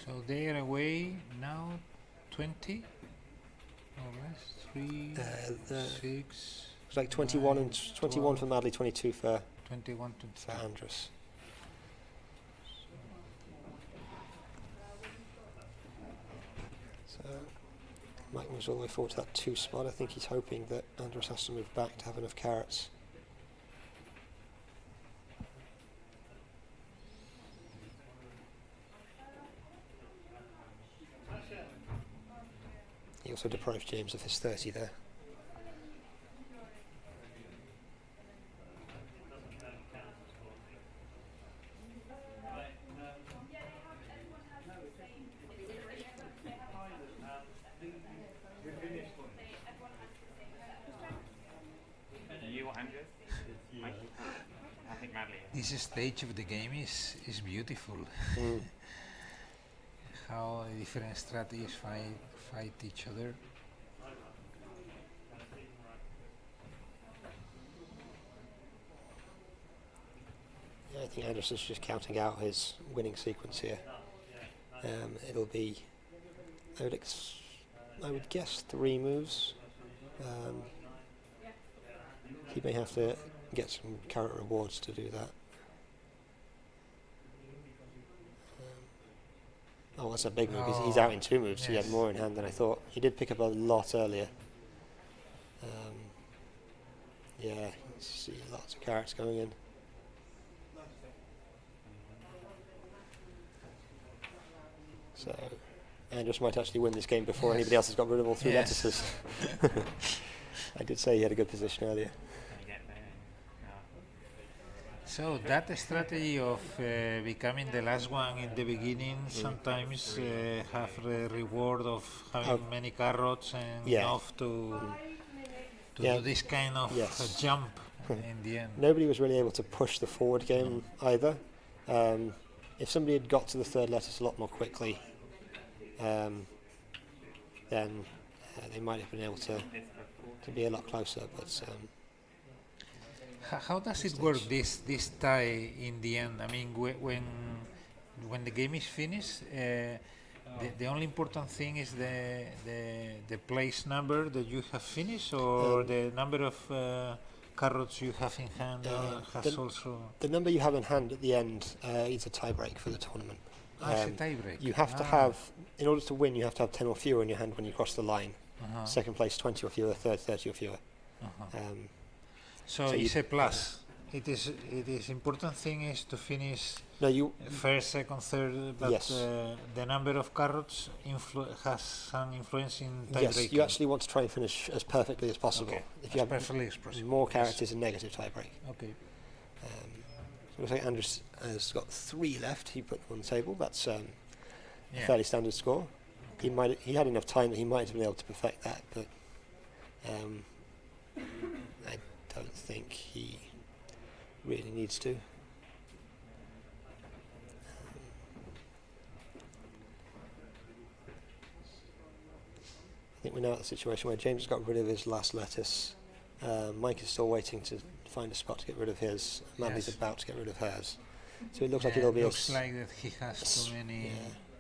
So they are away now 20 or less, 3, 6, It's like 21 and 21 for Madly, 22 for 21 to Andrus. So Mike moves all the way forward to that 2 spot. I think he's hoping that Andrus has to move back to have enough carrots. He also deprived James of his 30 there. Andreas? Mike? I think Madly. This stage of the game is beautiful. Mm. How different strategies fight each other. Yeah, I think Anderson's just counting out his winning sequence here. It'll be, I would guess 3 moves. He may have to get some current rewards to do that. Oh, that's a big move. He's out in 2 moves, so he had Yes. more in hand than I thought. He did pick up a lot earlier. Yeah, you see lots of carrots going in. So, Andrews might actually win this game before anybody else has got rid of all 3 Yes. lettuces. I did say he had a good position earlier. Can you get there? No. So that strategy of becoming the last one in the beginning sometimes have the reward of having many carrots and Yeah. enough to Yeah. do this kind of Yes. jump in the end. Nobody was really able to push the forward game either. If somebody had got to the 3rd lettuce a lot more quickly, then they might have been able to be a lot closer. But How does it work, this tie in the end? I mean, when the game is finished, the only important thing is the place number that you have finished, or the number of carrots you have in hand has also... the number you have in hand at the end is a tie break for the tournament. It's a tie break. You have to have, in order to win, you have to have 10 or fewer in your hand when you cross the line. Uh-huh. Second place, 20 or fewer. Third, 30 or fewer. So it's a plus. It is important thing is to finish No, you. first, second, third, but Yes. the number of carrots has some influence in tie Yes, breaking. you actually want to try and finish as perfectly as possible. Okay. If you have perfectly as possible. more carrots, is a negative tie break. Okay. So looks like Andrews has got 3 left. He put them on the table. That's a Yeah. fairly standard score. He had enough time that he might have been able to perfect that, but I don't think he really needs to. I think we're now at the situation where James has got rid of his last lettuce. Mike is still waiting to find a spot to get rid of his. Madly's Yes. about to get rid of hers. So it looks like it'll be looks a, like that he has too many.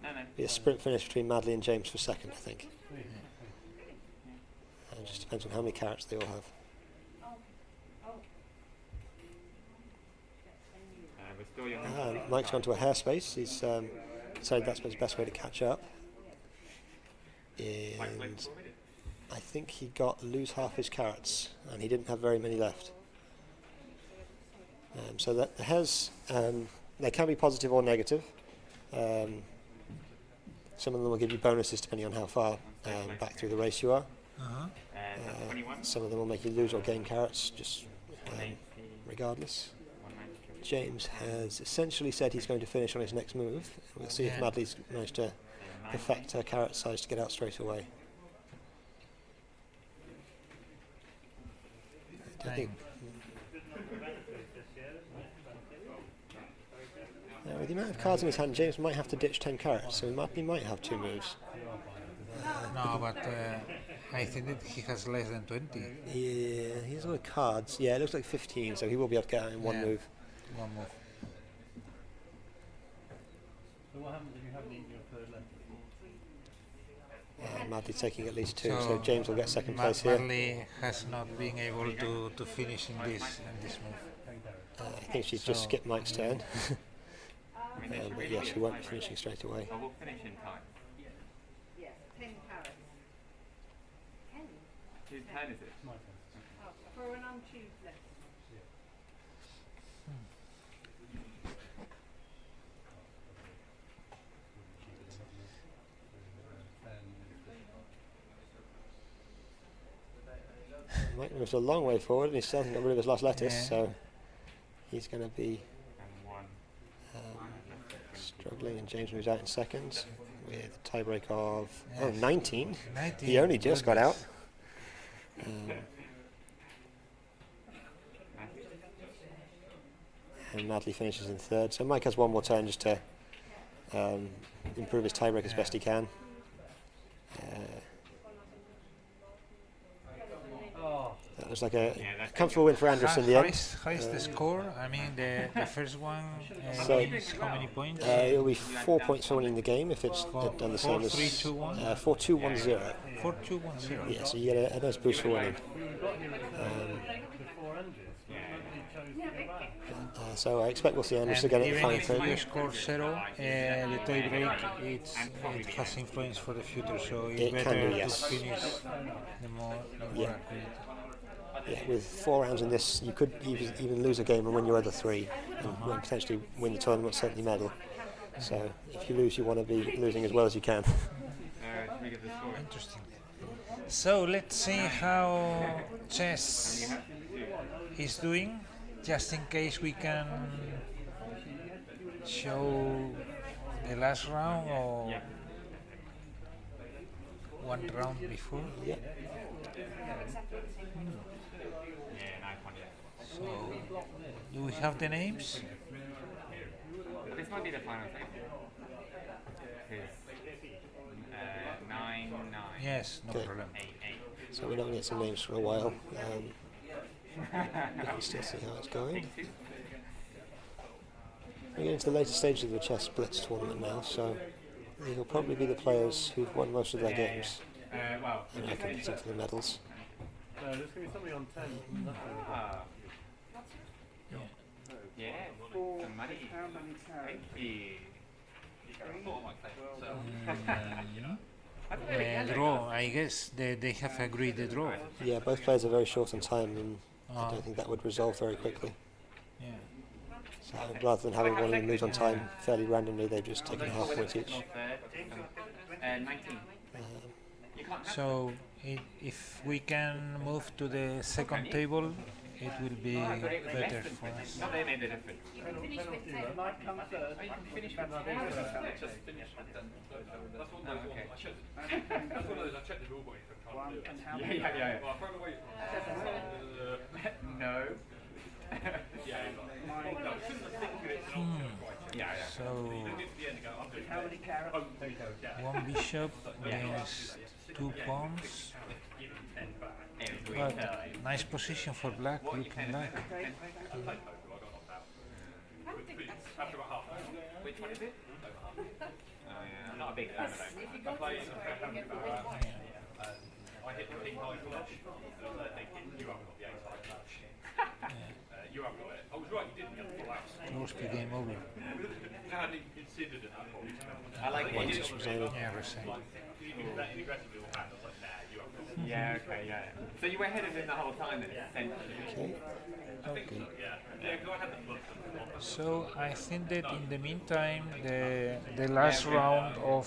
No, no. be a sprint finish between Madly and James for second, I think. It just depends on how many carrots they all have. We're still young. Mike's gone to a hare space. He's decided that's his best way to catch up. Mike's late And already. I think he got lose half his carrots, and he didn't have very many left. So that the hares, they can be positive or negative. Some of them will give you bonuses depending on how far back through the race you are. Uh-huh. That's 21. Some of them will make you lose or gain carrots, just 180. regardless. 190. James has essentially said he's going to finish on his next move. We'll see if Yeah. Madly's managed to perfect her carrot size to get out straight away. I don't think, with the amount of cards in his hand, James might have to ditch 10 carrots, so he might have 2 moves. No, but I think that he has less than 20. Yeah, he has all the cards. Yeah, it looks like 15, so he will be able to get out in 1 Yeah. move. One move. So what happens if you haven't eaten your 3rd lettuce? Madly's taking at least 2, so James will get second place here. Madly has not been able to finish in this move. I think she's just So- skipped Mike's turn. I mean, it's But really yeah, she won't be finishing straight away. Oh, we'll finish in time. Yes, 10 carrots. 10? Whose turn is it? My turn. Oh, for an unchewed lettuce. Mike moves a long way forward, and he still hasn't got rid of his last lettuce, Yeah. so he's going to be And 1. struggling, and James moves out in second with a tiebreak of Yes. 19. 19. He only just got out. goodness. and Madley finishes in third. So Mike has one more turn just to improve his tiebreak as best he can. That was like a comfortable win for Andrus in the end. How is the score? I mean, the first one So, is how many points? It'll be 4 points for winning the game if it's done the same as 4-3-2-1? 4-2-1-0. 4-2-1-0. Yeah, so you get a nice boost for winning. So I expect we'll see Andrus again at the Even final if you table. score 0, the tie break it has influence for the future, so it's It can better do, yes. to finish the more Yeah. accurate. Yeah, with 4 rounds in this, you could even lose a game and win your other 3, and potentially win the tournament, certainly medal. So if you lose, you want to be losing as well as you can. Interesting. So let's see how chess is doing, just in case we can show the last round or one round before. Yeah. So, do we have the names? This might be the final table. 9, 9. Yes, no Okay. problem. 8, 8. So we're not going to get some names for a while. We can still see how it's going. We're getting to the later stages of the chess blitz tournament now, so these will probably be the players who've won most of their games Well, and are competing for the medals. No, there's going to be somebody on 10. yeah, some money. Thank you. Draw, I guess they have agreed the draw. Yeah, both players are very short on time, and I don't think that would resolve very quickly. Yeah. So rather than having one of them lose on time fairly randomly, they've just taken a half point each. 19. So if we can move to the second table, it will be better for us. No, they made the difference. Knight comes first. You can finish Then with I think ten. so. One and how many? Yeah. No. So How many carrots? one bishop against 2 pawns. But nice position for black, looking like. Which one is it? Oh yeah, I'm not a big fan of that. If you go to the square, you get the red one. I hit the king high flush, and I was thinking, you haven't got the ace high flush. You haven't got it. I was right, you didn't get the full house. Close to game over. I hadn't even considered at that point. I like it. Yeah, reset. You did that in aggressively all hand. I was like, nah, you haven't got it. Yeah, okay, yeah. So you were ahead of him the whole time then, essentially. Okay. Yeah, because I had the flux. So I think that in the meantime, the last round of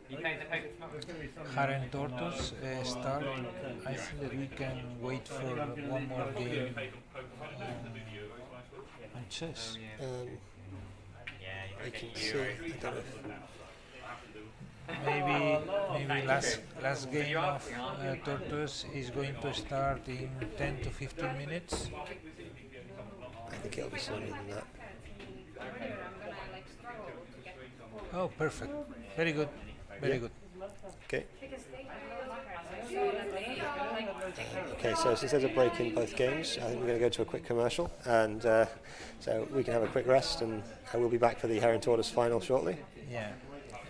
You playing the paper tomorrow? Hare and Tortoise start, I think that we can wait for one more game on chess. I can see, I don't know Maybe last game of Tortoise is going to start in 10 to 15 minutes. I think it'll be sooner than that. Oh, perfect. Very good. Very good. Okay. Okay, so since there's a break in both games, I think we're going to go to a quick commercial, and so we can have a quick rest, and we'll be back for the Hare and Tortoise final shortly. Yeah.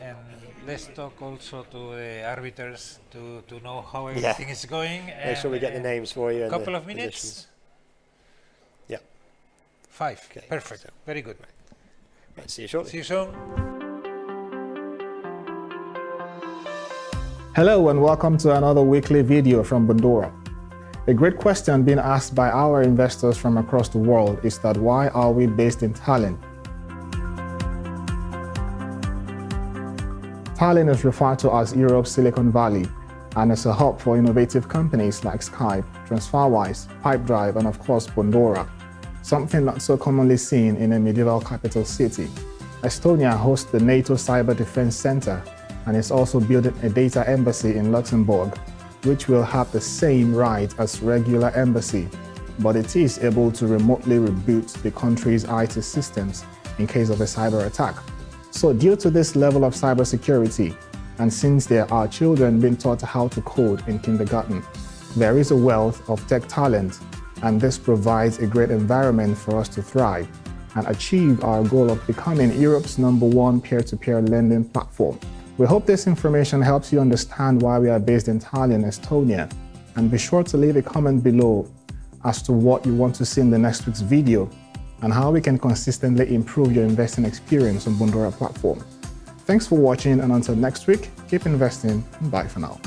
And let's talk also to the arbiters to know how everything is going. Make sure we get the names for you. A and couple the of minutes? positions. Yeah. 5. Okay. Perfect. So, Very good. right, see you shortly. See you soon. Hello and welcome to another weekly video from Bondora. A great question being asked by our investors from across the world is that why are we based in Tallinn? Tallinn is referred to as Europe's Silicon Valley and is a hub for innovative companies like Skype, TransferWise, Pipedrive, and of course Bondora, something not so commonly seen in a medieval capital city. Estonia hosts the NATO Cyber Defense Center and is also building a data embassy in Luxembourg, which will have the same right as regular embassy. but it is able to remotely reboot the country's IT systems in case of a cyber attack. So due to this level of cybersecurity, and since there are children being taught how to code in kindergarten, there is a wealth of tech talent, and this provides a great environment for us to thrive and achieve our goal of becoming Europe's #1 peer-to-peer lending platform. We hope this information helps you understand why we are based in Tallinn, Estonia, and be sure to leave a comment below as to what you want to see in the next week's video and how we can consistently improve your investing experience on Bondora platform. Thanks for watching, and until next week, keep investing, and bye for now.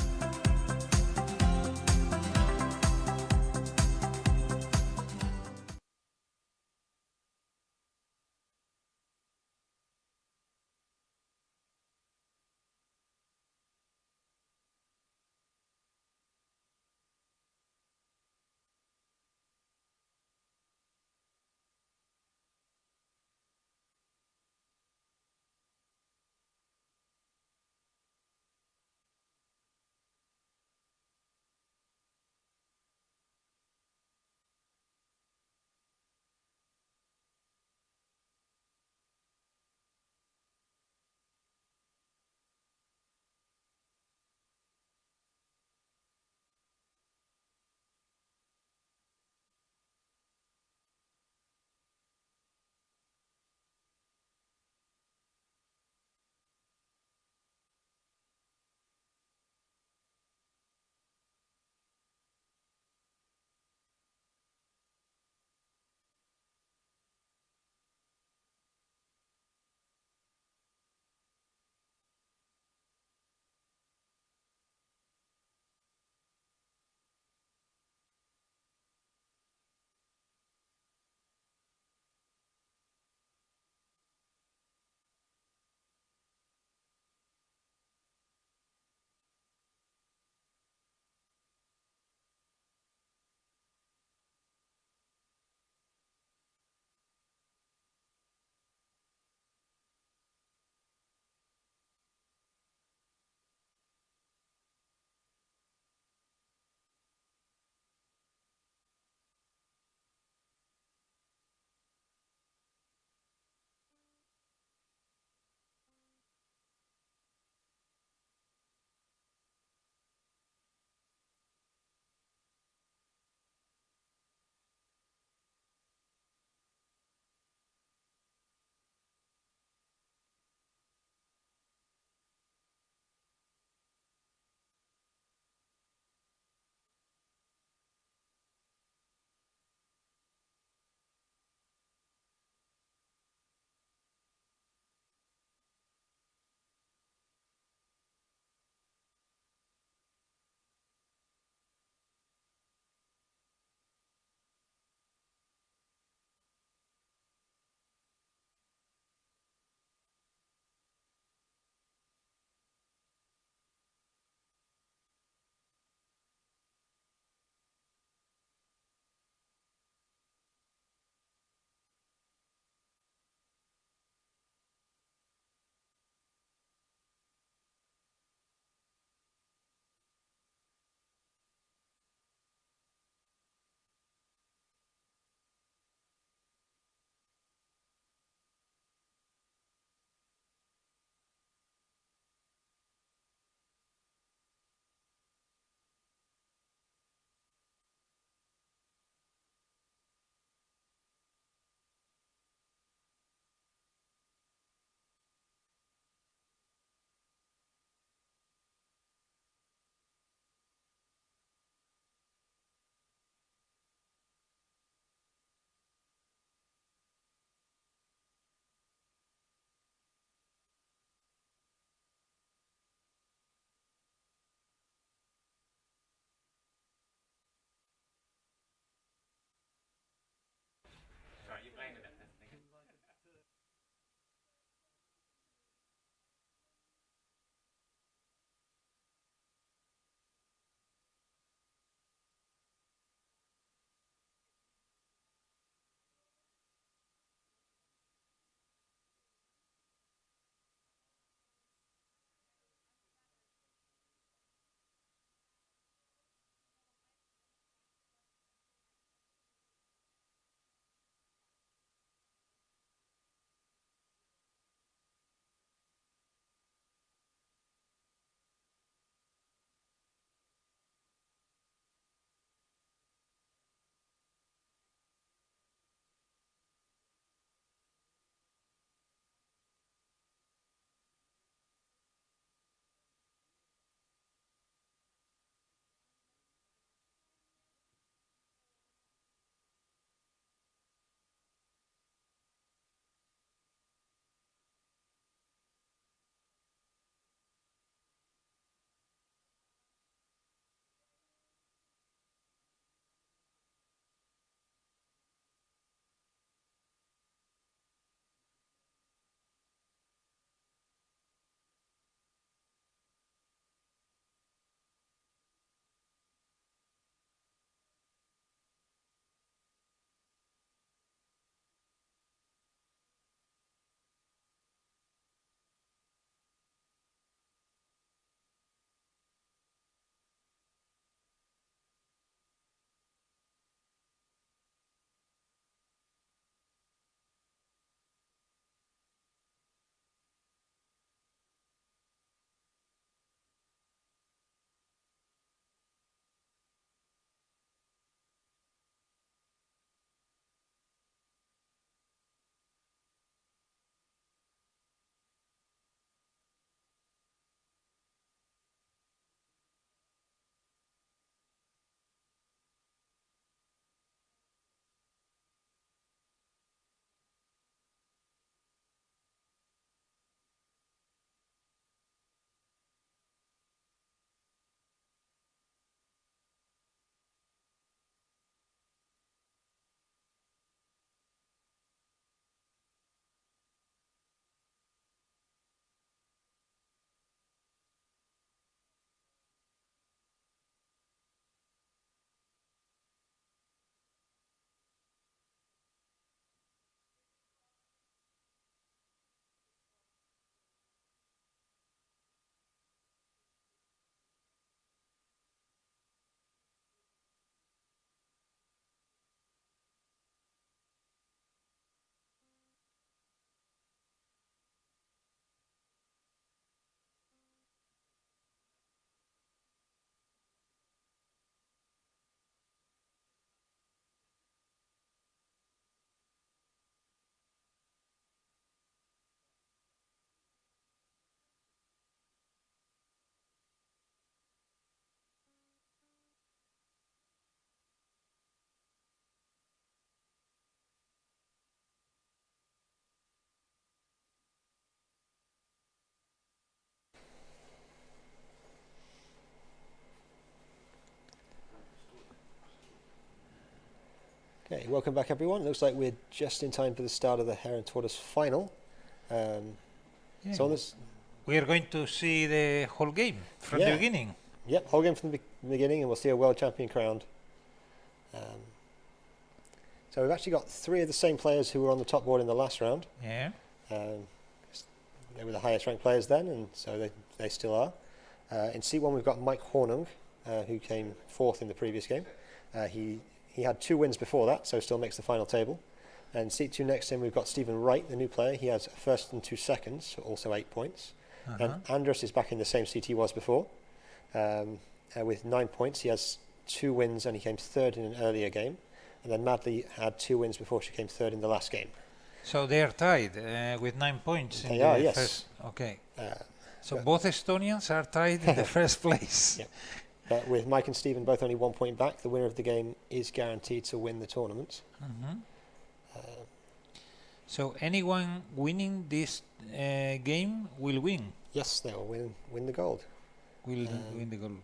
welcome back everyone. Looks like we're just in time for the start of the Hare and Tortoise final. So on this, We are going to see the whole game from the beginning. Yep, whole game from the beginning, and we'll see a world champion crowned. So we've actually got 3 of the same players who were on the top board in the last round. Yeah. They were the highest ranked players then, and so they still are. In C1 we've got Mike Hornung, who came 4th in the previous game. He had 2 wins before that, so still makes the final table. And C2 next to him we've got Stephen Wright, the new player. He has 1st and 2 seconds, so also 8 points. And Andrus is back in the same seat he was before, with 9 points. He has 2 wins and he came 3rd in an earlier game. And then Madly had 2 wins before she came 3rd in the last game. So they are tied with 9 points. They are, yes. First. Okay. So both Estonians are tied in the first place. Yeah. But with Mike and Stephen both only 1 point back, the winner of the game is guaranteed to win the tournament. So anyone winning this game will win. Yes, they will win the gold. Will win the gold.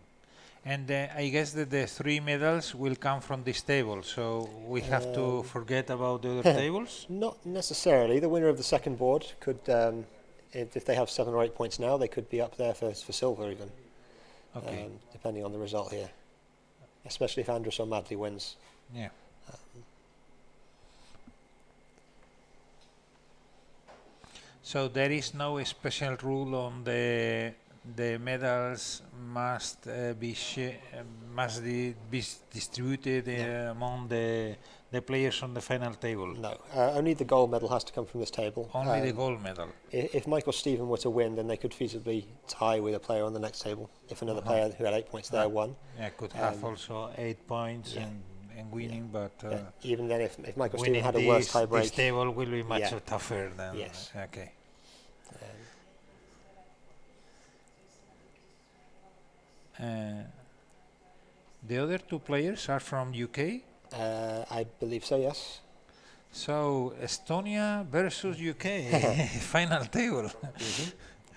And I guess that the 3 medals will come from this table, so we have to forget about the other tables? Not necessarily. The winner of the second board could, if they have 7 or 8 points now, they could be up there for silver even, depending on the result here. Especially if Andrus or Madly wins. Yeah. So there is no special rule on the medals must be distributed among the players on the final table. No, only the gold medal has to come from this table. Only the gold medal. If Mike or Stephen were to win, then they could feasibly tie with a player on the next table. If another player who had 8 points there won. Yeah, could have also 8 points and winning, but even then, if Mike or Stephen had a worse tie break, this table will be much tougher than. Yes. Okay. The other 2 players are from UK. I believe so. Yes. So Estonia versus UK final table.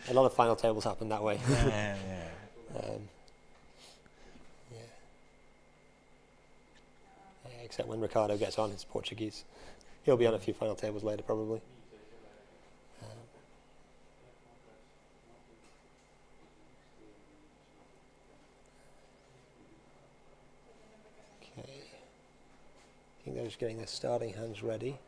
A lot of final tables happen that way. Except when Ricardo gets on, it's Portuguese. He'll be on a few final tables later, probably. Okay. I think they're just getting their starting hands ready.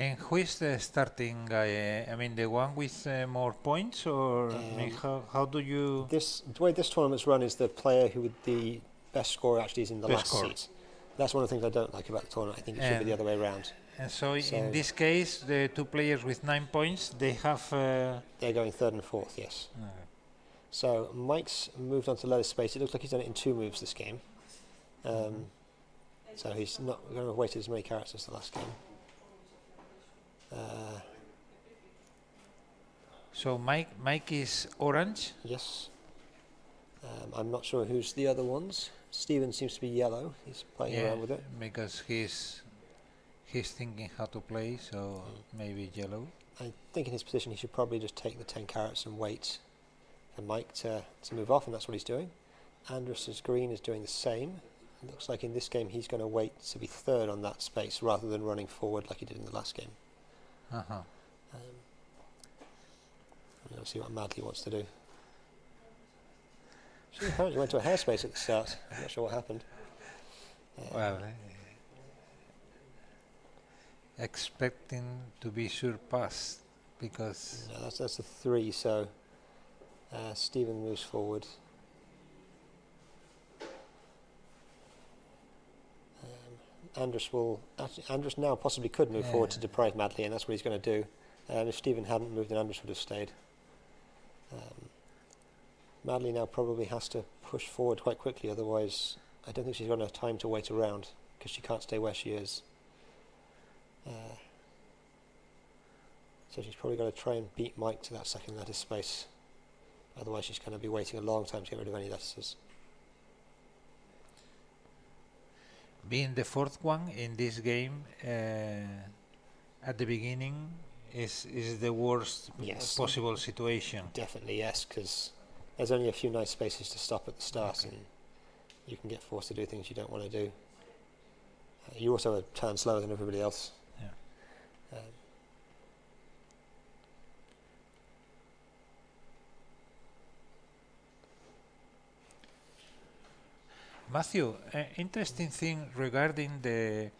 And who is the starting guy? I mean, the one with more points, or I mean, how do you? The way this tournament's run is the player who with the best score actually is in the last seat. That's one of the things I don't like about the tournament. I think it should be the other way around. And so in this case, the 2 players with 9 points, they have. They're going 3rd and 4th, yes. So Mike's moved on to lower space. It looks like he's done it in 2 moves this game. So he's not going to have wasted as many carrots as the last game. So Mike is orange. Yes. I'm not sure who's the other ones. Steven seems to be yellow. He's playing around with it. Because he's thinking how to play, so maybe yellow. I think in his position he should probably just take the 10 carrots and wait for Mike to move off, and that's what he's doing. Andrus's green is doing the same. It looks like in this game he's going to wait to be 3rd on that space rather than running forward like he did in the last game. We'll see what Madly wants to do. She apparently went to a hare space at the start. I'm not sure what happened. Well, expecting to be surpassed because. No, that's a 3. So Stephen moves forward. Andrus now possibly could move forward to deprive Madly, and that's what he's going to do. If Stephen hadn't moved, then Andrus would have stayed. Madly now probably has to push forward quite quickly, otherwise I don't think she's got enough time to wait around, because she can't stay where she is. So she's probably got to try and beat Mike to that 2nd lettuce space. Otherwise she's going to be waiting a long time to get rid of any lettuces. Being the 4th one in this game at the beginning is the worst possible situation. Definitely, yes, because there's only a few nice spaces to stop at the start, and you can get forced to do things you don't want to do. You're also a turn slower than everybody else. Yeah. Matthew, interesting thing regarding the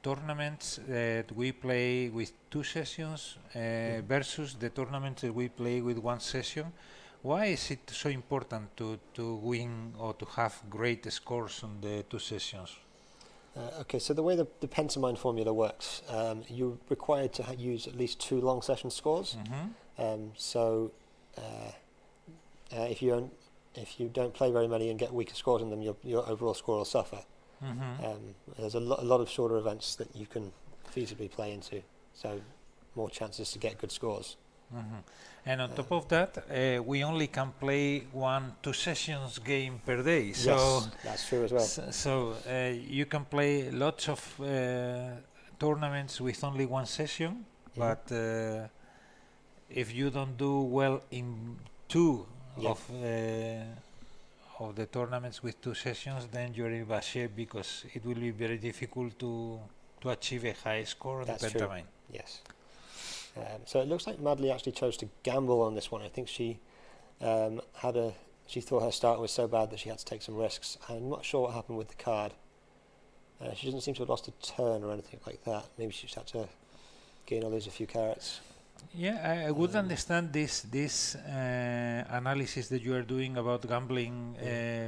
tournaments that we play with 2 sessions versus the tournaments that we play with 1 session. Why is it so important to win or to have great scores on the 2 sessions? Okay, so the way the Pentamind formula works, you're required to use at least 2 long session scores. So if you don't play very many and get weaker scores in them, your overall score will suffer. There's a lot of shorter events that you can feasibly play into, so more chances to get good scores. And on top of that, we only can play 1 2 sessions game per day. So Yes, that's true as well. So you can play lots of tournaments with only 1 session, but if you don't do well in 2 of the tournaments with 2 sessions, then you're in bad shape because it will be very difficult to achieve a high score on the Pentamind. Yes. So it looks like Madly actually chose to gamble on this one. I think she she thought her start was so bad that she had to take some risks. I'm not sure what happened with the card. She doesn't seem to have lost a turn or anything like that. Maybe she just had to gain or lose a few carrots. Yeah, I would understand this analysis that you are doing about gambling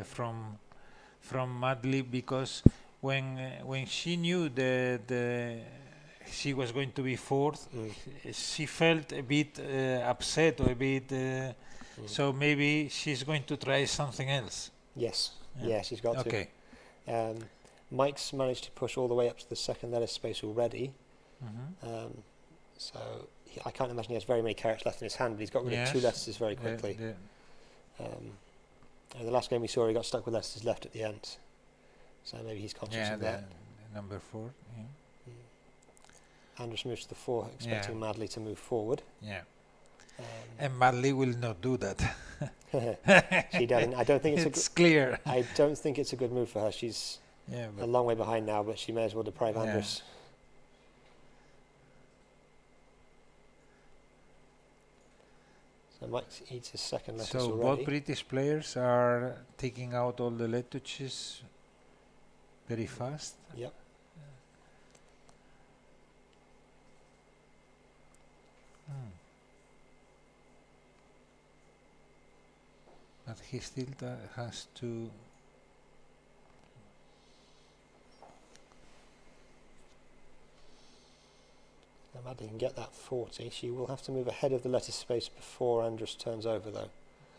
from Madly, because when she knew that she was going to be 4th, she felt a bit upset or a bit. So maybe she's going to try something else. Yes, yeah, she's got to. Okay. Mike's managed to push all the way up to the 2nd lettuce space already. So I can't imagine he has very many carrots left in his hand, but he's got rid of 2 lettuces very quickly. The last game we saw, he got stuck with lettuces left at the end. So maybe he's conscious of that. Number 4. Yeah. Andrus moves to the 4, expecting Madly to move forward. Yeah. And Madly will not do that. She doesn't. I don't think it's clear. I don't think it's a good move for her. She's a long way behind now, but she may as well deprive Andrus. So Mike eats his 2nd lettuce already. So both British players are taking out all the lettuces very fast. Yep. But he still has to. Madly can get that 40. She will have to move ahead of the lettuce space before Andrus turns over, though.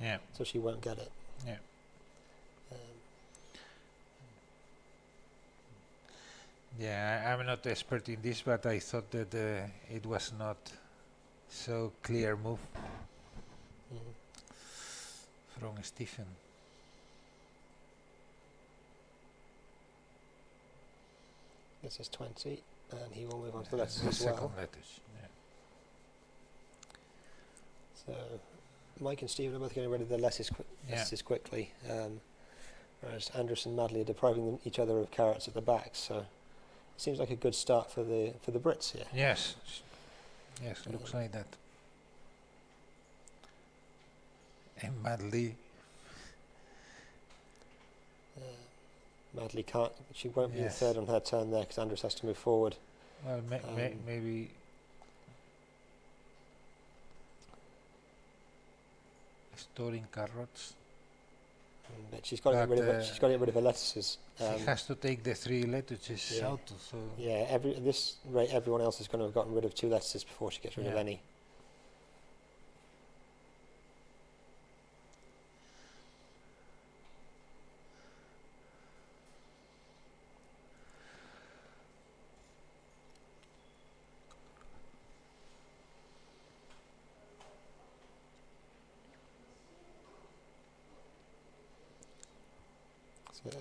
Yeah. So she won't get it. Yeah. Yeah, I'm not expert in this, but I thought that it was not so clear move from Stephen. This is 20, and he will move on to the lettuce The as well. second lettuce. So Mike and Stephen are both getting rid of their lettuces quickly, whereas Andrus and Madly are depriving each other of carrots at the back. So it seems like a good start for the Brits here. Yes. Yes, looks like that. And Madly. Madly can't. She won't be the 3rd on her turn there because Andrus has to move forward. Well, maybe. Storing carrots. But she's got to get rid of it. She's got to get rid of her lettuces. She has to take the 3 lettuces out. So at this rate, everyone else is going to have gotten rid of 2 lettuces before she gets rid of any.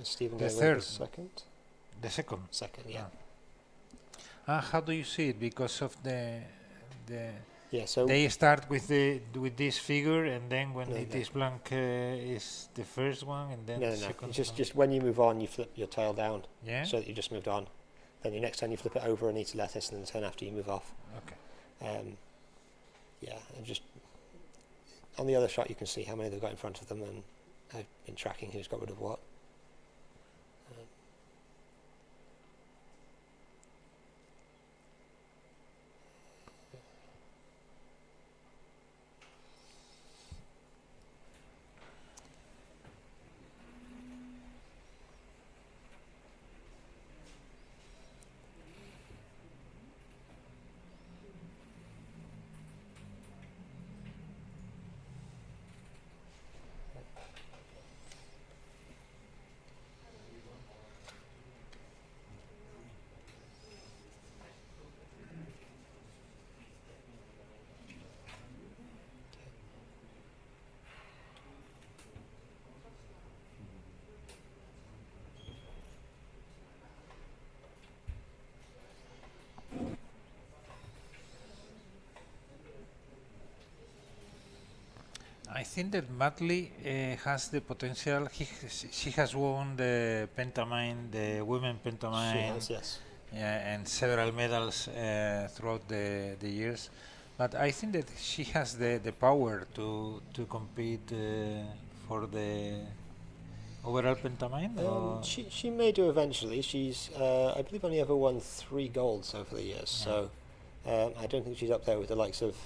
Stephen the 3rd. 2nd? The 2nd. 2nd, yeah. How do you see it? Because of the Yeah, so They start with this figure, and then when No, it no. is blank is the first one, and then no, the no, no. second Just one. just when you move on, you flip your tail down, Yeah. so that you just moved on. Then the next time you flip it over and eat a lettuce, and then the turn after you move off. Okay. Yeah, and just on the other shot you can see how many they've got in front of them, and I've been tracking who's got rid of what. I think that Madly has the potential. She has won the Pentamind, the women She Pentamind, has, yes. yeah, and several medals throughout the years. But I think that she has the power to compete for the overall Pentamind. Or She may do eventually. She's I believe only ever won 3 golds over the years, so I don't think she's up there with the likes of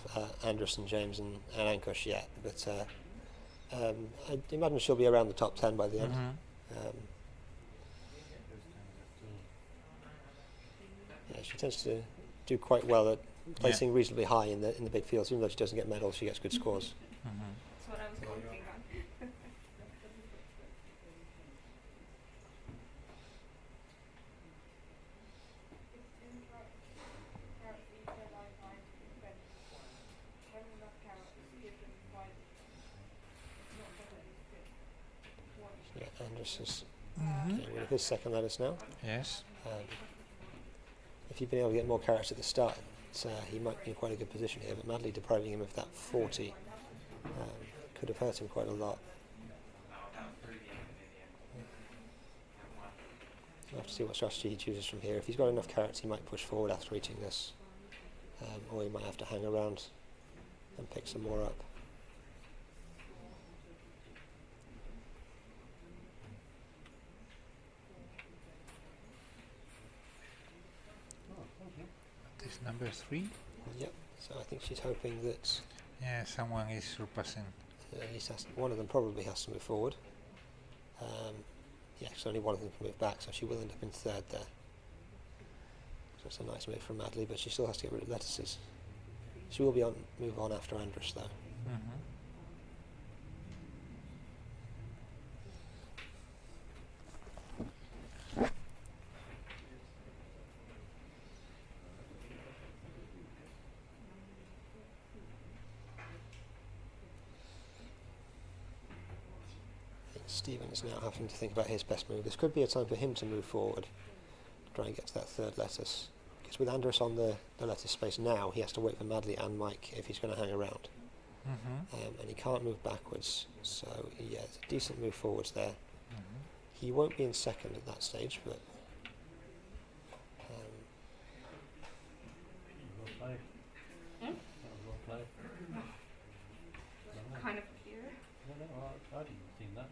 Anderson, James, and Ankush yet. But I imagine she'll be around the top 10 by the end. Yeah, she tends to do quite well at placing reasonably high in the big fields. Even though she doesn't get medals, she gets good scores. That's what I was hoping on. Yeah, Andrus is getting rid of his second lettuce now. yes. If you've been able to get more carrots at the start, he might be in quite a good position here, but Madly depriving him of that 40 could have hurt him quite a lot. We'll have to see what strategy he chooses from here. If he's got enough carrots, he might push forward after eating this, or he might have to hang around and pick some more up. This number 3. Yep, so I think she's hoping that Yeah, someone is surpassing. at least one of them probably has to move forward. Yeah, because only one of them can move back, so she will end up in third there. So it's a nice move from Madly, but she still has to get rid of lettuces. She will be move on after Andrus, though. Stephen is now having to think about his best move. This could be a time for him to move forward, try and get to that third lettuce. Because with Andrus on the lettuce space now, he has to wait for Madly and Mike if he's going to hang around. And he can't move backwards, so yeah, it's a decent move forwards there. He won't be in second at that stage, but Kind of here. I didn't think that.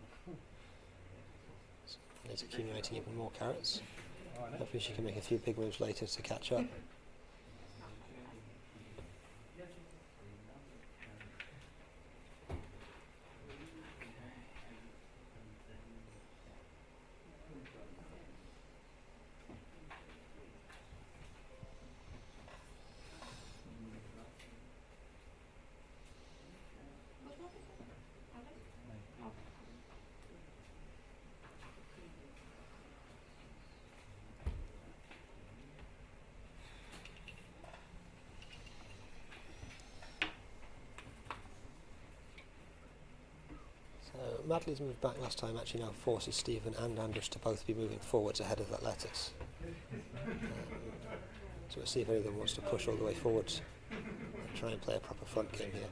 he's accumulating even more carrots. Hopefully she can make a few big moves later to catch up. Madly's moved back last time actually now forces Stephen and Andrus to both be moving forwards ahead of that lettuce. So we'll see if any of them wants to push all the way forwards and try and play a proper front game here.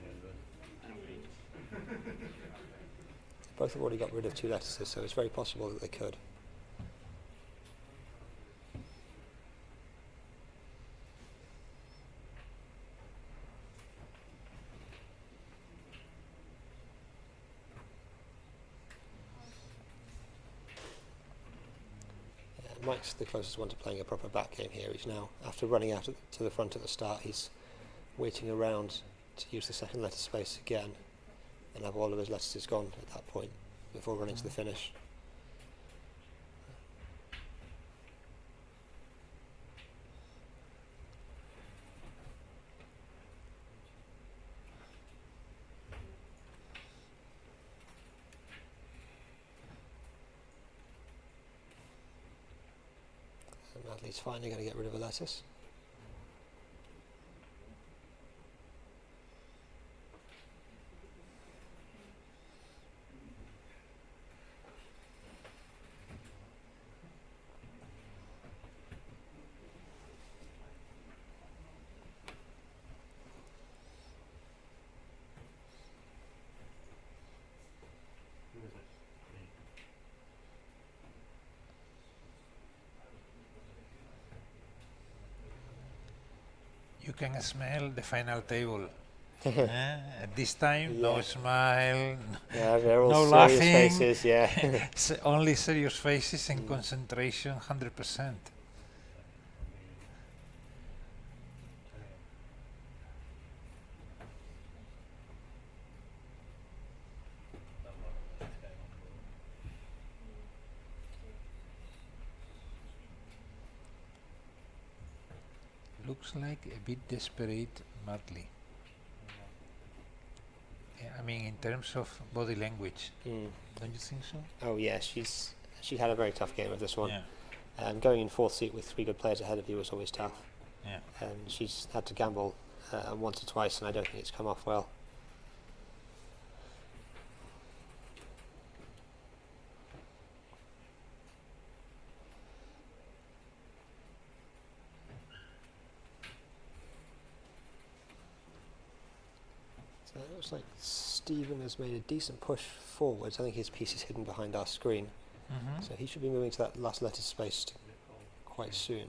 Both have already got rid of 2 lettuces, so it's very possible that they could. Mike's the closest one to playing a proper back game here. He's now, after running out to the front at the start, he's waiting around to use the second lettuce space again and have all of his lettuces gone at that point before running to the finish. Madly's finally going to get rid of a lettuce. You can smell the final table. At this time, no smile, Yeah, they're all no serious laughing. faces, yeah. Only serious faces and concentration 100%. Looks like a bit desperate Madly. Yeah, I mean, in terms of body language, don't you think so? Oh yeah, she had a very tough game of this one. Yeah. Going in 4th seat with 3 good players ahead of you was always tough. Yeah. And she's had to gamble once or twice, and I don't think it's come off well. So it looks like Stephen has made a decent push forwards. I think his piece is hidden behind our screen. So he should be moving to that last lettuce space quite soon.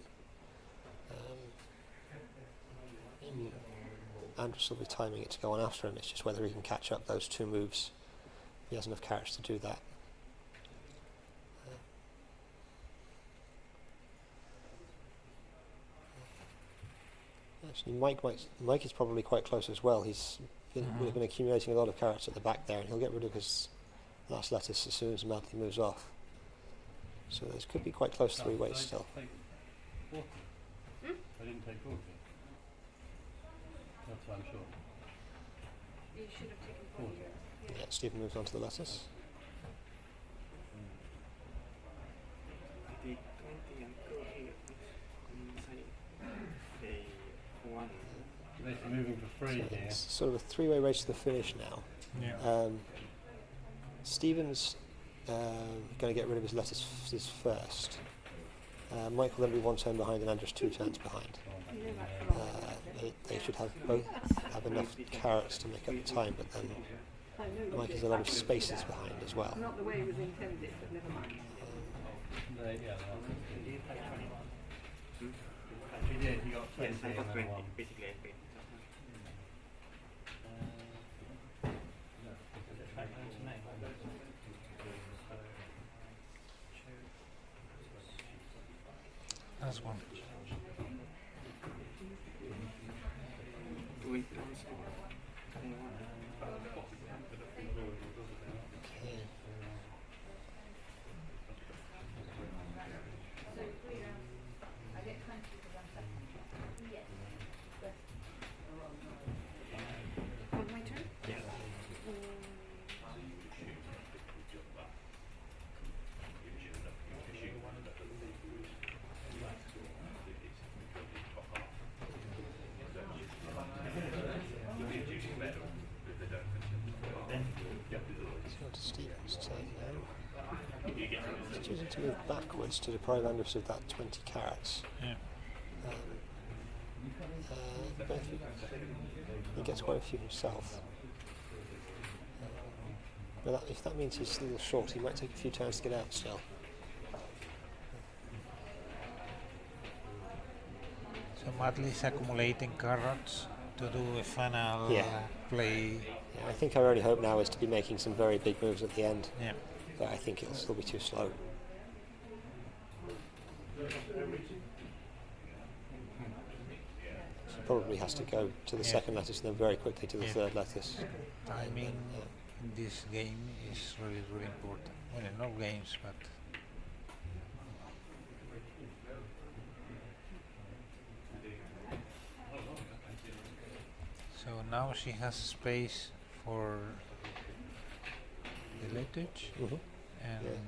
Andrus will be timing it to go on after him. It's just whether he can catch up those 2 moves. He has enough carrots to do that. Actually, Mike is probably quite close as well. He's been accumulating a lot of carrots at the back there, and he'll get rid of his last lettuce as soon as Madly moves off. So this could be quite close 3 weights still. I didn't take 40. That's what I'm sure. You should have taken 40. Yeah, Stephen moves on to the lettuce. I did 20 and 2 here. One. Basically moving for free here. It's sort of a 3-way race to the finish now. Yeah. Stephen's going to get rid of his lettuces first. Mike will then be 1 turn behind and Andrus 2 turns behind. They should both have enough carrots to make up the time, but then Mike has a lot of spaces behind as well. Not the way it was intended, but never mind. He did, he got 20 Yes, I got and 20. then 1. Basically, I paid. That's one. Do it once more. My turn? Yeah. To Stephen's turn now. He's choosing to move backwards to deprive Andrus of that 20 carrots. Yeah. But he gets quite a few himself. But if that means he's a little short, he might take a few turns to get out still. So Matley is accumulating carrots to do a final play. Yeah, I think our only hope now is to be making some very big moves at the end. Yeah. But I think it'll still be too slow. So probably has to go to the second lettuce and then very quickly to the third lettuce. Timing in this game is really, really important. Well, in all games, but so now she has space for the lettuce and then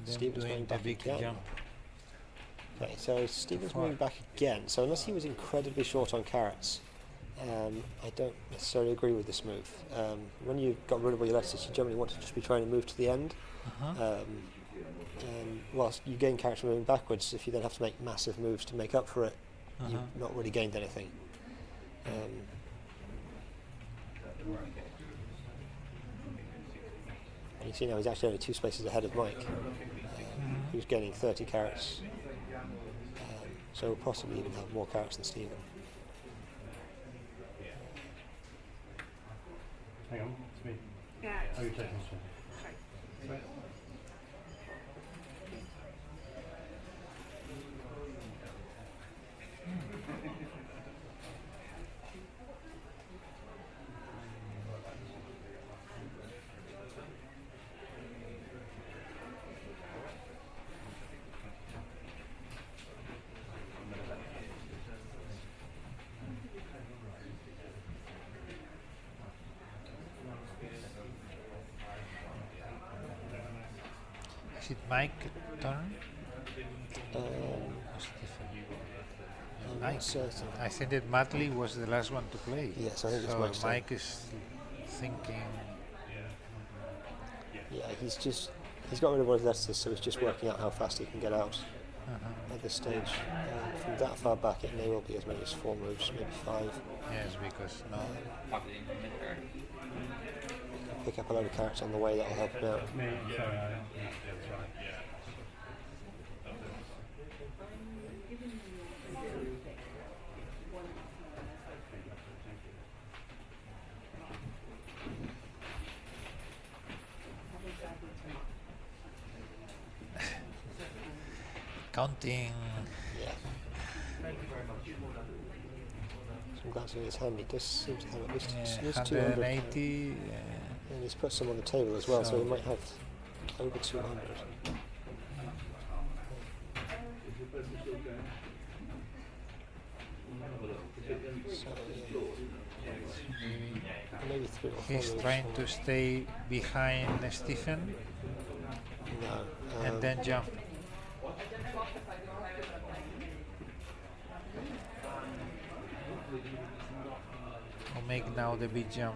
Stephen's doing going the back big again. jump. Okay, so Stephen's moving back again. So unless he was incredibly short on carrots, I don't necessarily agree with this move. When you got rid of all your lettuces, you generally want to just be trying to move to the end. Whilst you gain carrots moving backwards, if you then have to make massive moves to make up for it, you've not really gained anything. And you see now he's actually only 2 spaces ahead of Mike, who's gaining 30 carrots. So we'll possibly even have more carrots than Stephen. Hang on, it's me. Yeah. Oh, you're taking this one. Sorry. Is it Mike turn? I'm Mike. not certain. I think that Matley was the last one to play. Yes, I think it's so Mike's turn. Mike is thinking. Yeah, he's got rid of all his lettuces, so he's just working out how fast he can get out at this stage. From that far back, it may well be as many as 4 moves, maybe 5. Yes, because no. Pick up a load of carrots on the way, that'll help him out. Me, sorry, that's right. Counting. Yeah. So I'm glad to his hand. He does seem to have at least 200. 180. And he's put some on the table as well, so he might have over 200. So, maybe 3 or 4 He's moves. trying to stay behind Stephen No. and then jump. Or make now the big jump.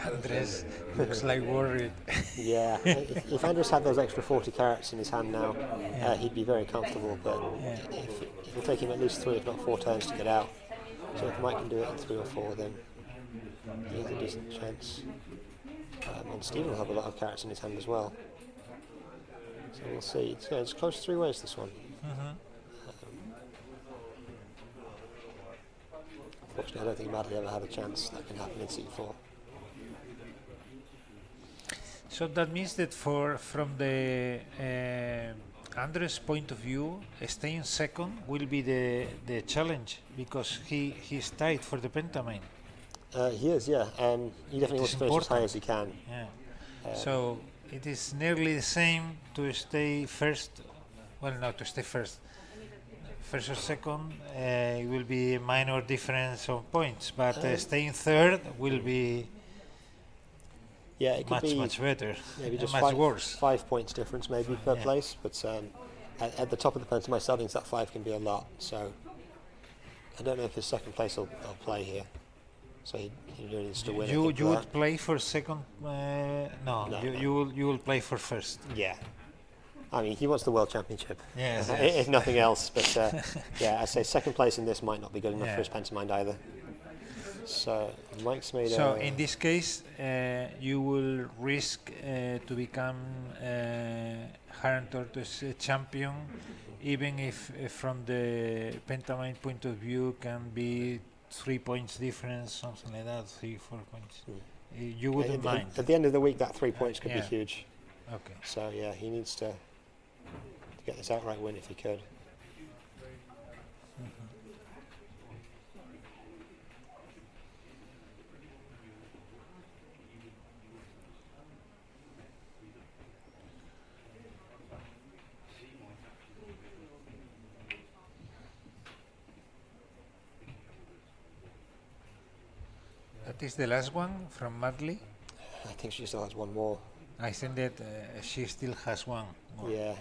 Andres looks like worried. Yeah, if Andres had those extra 40 carrots in his hand now, he'd be very comfortable, but it'll take him at least 3 if not 4 turns to get out. So if Mike can do it in 3 or 4, then he has a decent chance. And Stephen will have a lot of carrots in his hand as well. So we'll see. It's close to 3 ways, this one. Unfortunately, I don't think Maddie ever had a chance. That can happen in C4. So that means that from the Andres' point of view, staying second will be the challenge because he's tied for the Pentamind. He is, yeah. He definitely wants to finish as high as he can. Yeah. So it is nearly the same to stay first. Well, not to stay first. First or second, it will be a minor difference of points, but staying third will be Yeah, it could be much better. maybe just much worse. 5 points difference maybe per Yeah. place, but at the top of the Pentamind standings, that 5 can be a lot. So I don't know if his second place will play here. So he really needs to win. I You think, you for would that. play for second? No, No, you will play for first. Yeah. I mean, he wants the World Championship, Yes, if yes. nothing else. But yeah, I say second place in this might not be good enough Yeah. for his Pentamind either. So Mike's made So a... in this case, you will risk to become Hare and Tortoise champion, even if from the Pentamind point of view can be 3 points difference, something like that, 3-4 points. You wouldn't mind. At the end of the week, that 3 points could yeah. be huge. Okay. So yeah, he needs to get this outright win if he could. That is the last one from Madly. I think she still has one more. I think that she still has one more. Yeah,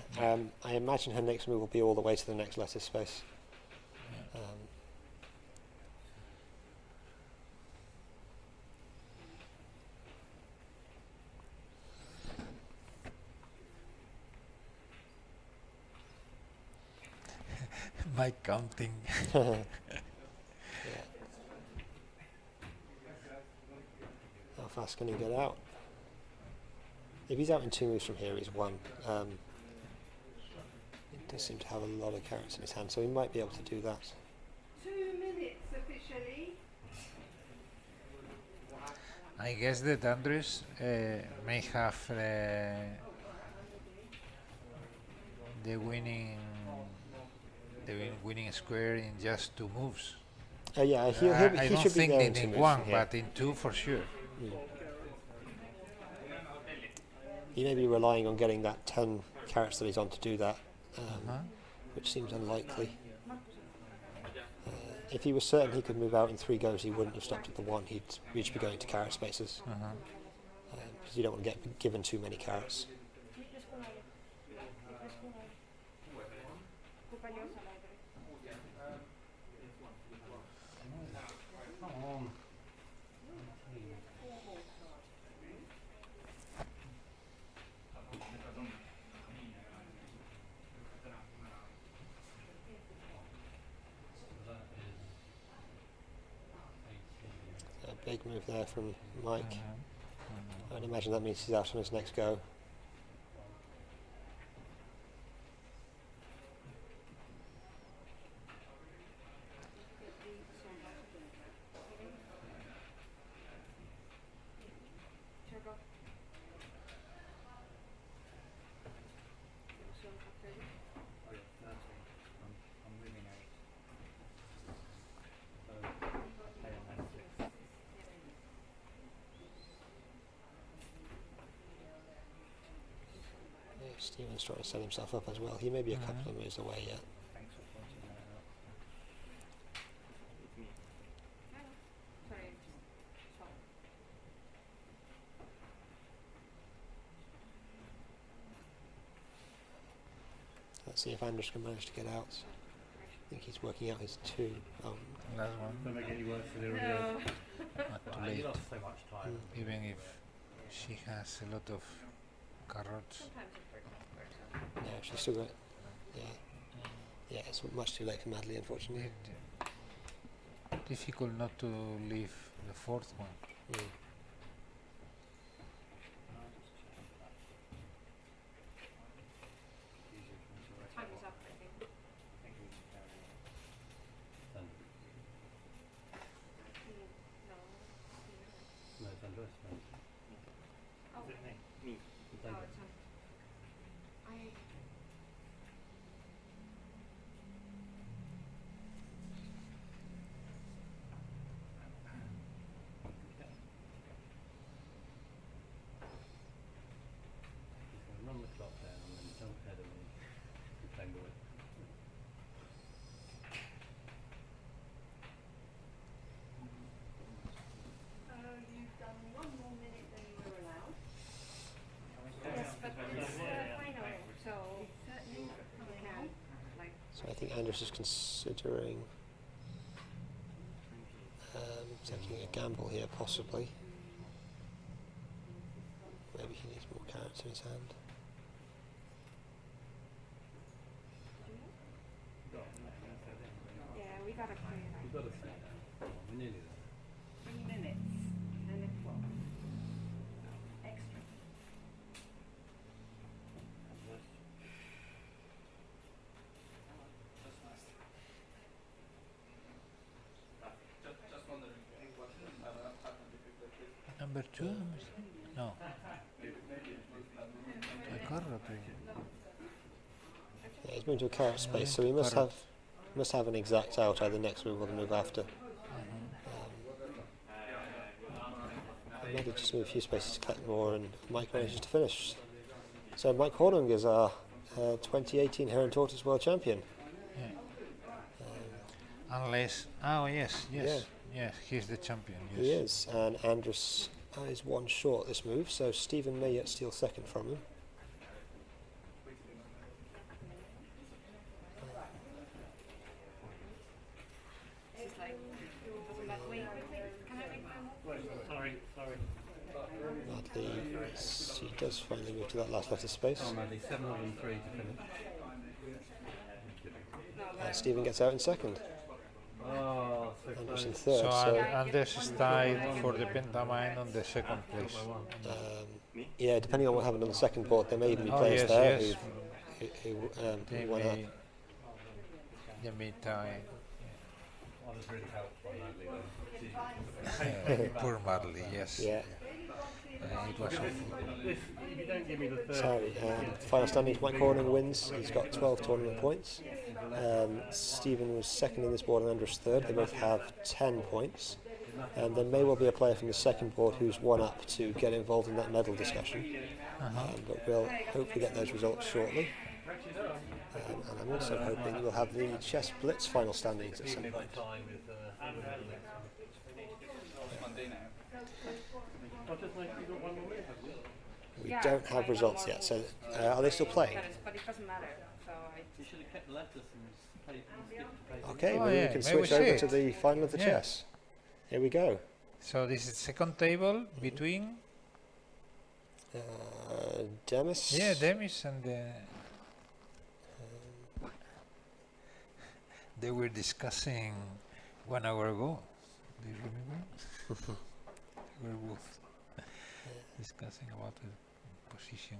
I imagine her next move will be all the way to the next letter space. My counting. Yeah. How fast can he get out? If he's out in 2 moves from here, he's won. He does seem to have a lot of carrots in his hand, so he might be able to do that. 2 minutes officially. I guess that Andres may have the winning square in just 2 moves. Yeah, I he don't should be think there in 2 moves one, from here. but in 2 for sure. He may be relying on getting that 10 carrots that he's on to do that, which seems unlikely. If he was certain he could move out in 3 goes, he wouldn't have stopped at the 1. He'd be going to carrot spaces. Because you don't want to get given too many carrots. A big move there from Mike. I'd imagine that means he's out on his next go. Steven's trying to set himself up as well. He may be a couple of moves away yet. Let's see if Andres can manage to get out. I think he's working out his 2. Last one. Don't make any worse for the Not too late. You lost so much time. Even if she has a lot of carrots. Yeah, she's still got. Yeah, it's much too late for Madly, unfortunately. Difficult not to leave the 4th one. Time is up, I think. No, it's Andres. Oh, Me. It's oh, Andres. it's on. He's going to run the clock down and then jump ahead of me and tangle it. You've done 1 more minute than you were allowed. think Anders is considering taking a gamble here, possibly. Maybe he needs more carrots in his hand. Yeah, we gotta clear that. We've got to say that. We're nearly there. 3 minutes, 10 o'clock. Extra. Just wondering, Number 2? No. Yeah, he's moved to a carrot space, so he must have an exact out either next move or the move after. Maybe just move a few spaces to collect more, and Mike manages to finish. So Mike Hornung is our 2018 Hare and Tortoise World Champion. Unless, yes, he's the champion. Yes. He is, and Andrus is one short this move, so Stephen may yet steal second from him. She's like, doesn't matter. Wait, can I make my move? Sorry. Madly, he does finally move to that last letter space. Oh, Madly, 703 to finish. And Stephen gets out in second. Oh, so Anders in close. third. So Anders is tied for the Pentamind on the second place. Yeah, depending on what happened on the second board, there may even be Oh, players yes, there yes. who went up. They may tie. I was really helpful on Madly, though. Poor Madly, yes. Yeah. It was awful. If you don't give me the third, So, final standings, Mike Horning wins. He's got 12 tournament points. Stephen was second in this board and Andrus third. They both have 10 points. And there may well be a player from the second board who's one up to get involved in that medal discussion. But we'll hopefully get those results shortly. And I'm also hoping we'll have the Chess Blitz final standings at some point. We don't have results yet, so are they still playing? But it doesn't matter. So you should have kept the letters and skipped the paper. Okay, Oh, maybe yeah, we can maybe switch we over see to it. the final of the Yeah. chess. Here we go. So this is second table between Demis. Demis and they were discussing 1 hour ago. Do you remember? They were both discussing about the position.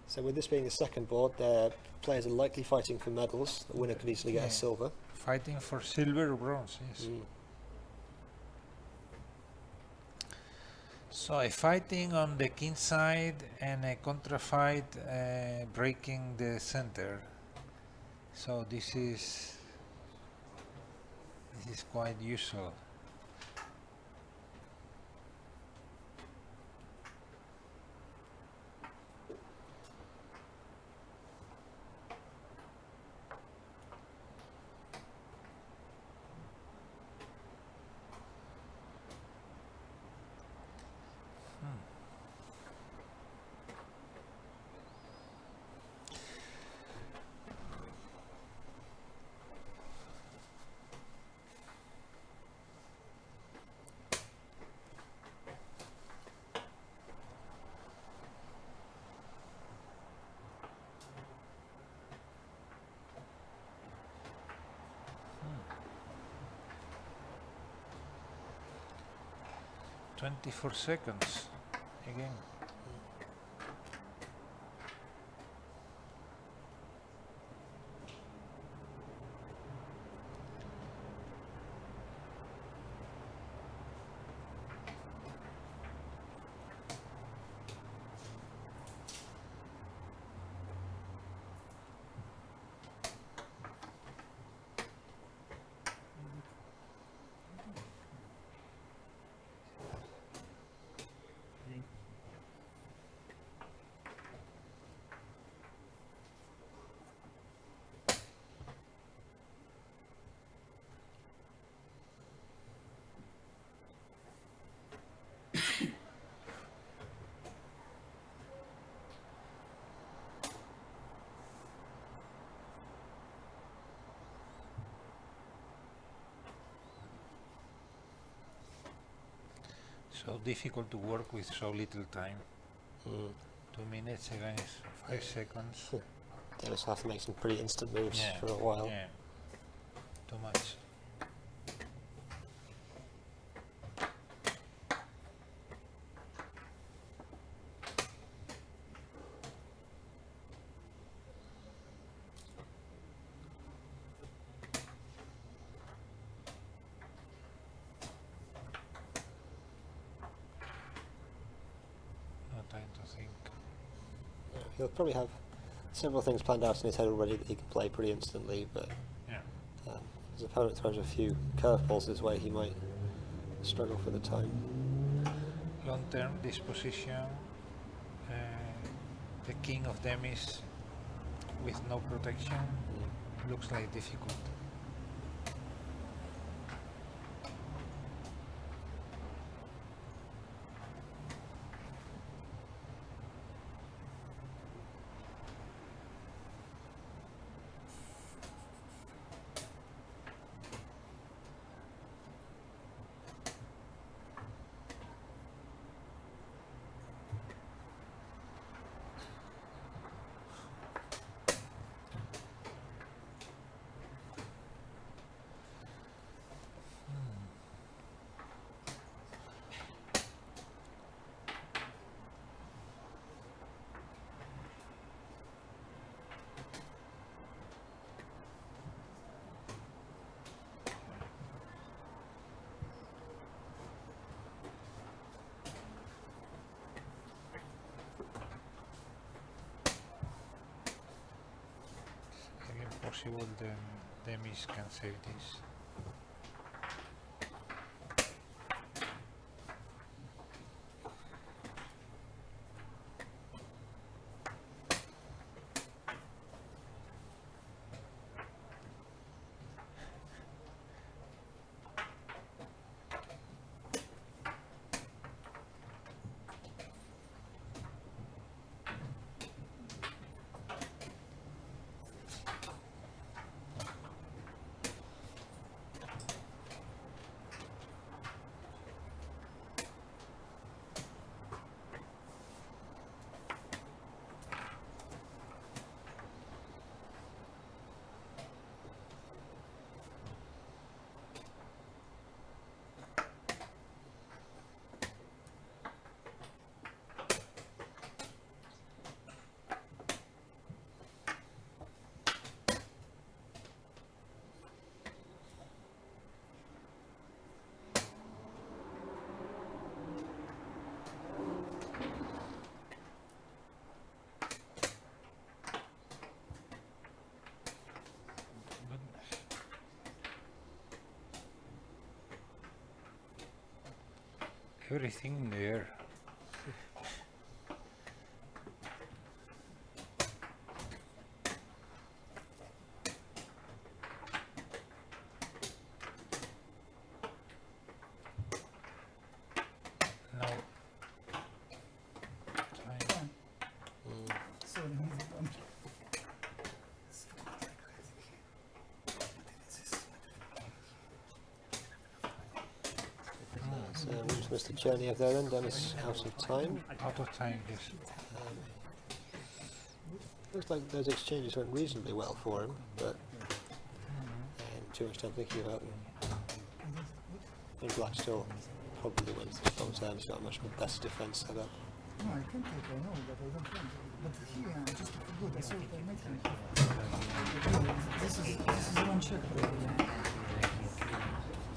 So with this being the second board, the players are likely fighting for medals. The winner could easily get a silver. Fighting for silver or bronze, yes. So a fighting on the king side and a contra fight breaking the center. So this is quite usual. Hmm. 24 seconds again. So difficult to work with so little time. 2 minutes against 5 seconds. Dennis will have to make some pretty instant moves Yeah, for a while. yeah. Too much. No time to think. He'll probably have several things planned out in his head already that he can play pretty instantly, but Yeah. his opponent throws a few curveballs his way, he might struggle for the time. Long term, this position, the king of demis with no protection looks like difficult. Again, possible the demis can save this. Everything in the air. No. Time. Sorry, So Mr. Cherniev there then, Dennis out of time. Out of time, yes. Looks like those exchanges went reasonably well for him, but too much time thinking about them. And Black still probably wins the long term, he's got a much better defence set up. no, I can take, I know, but I don't want. But here, just good, I saw it, I make him. This is one check.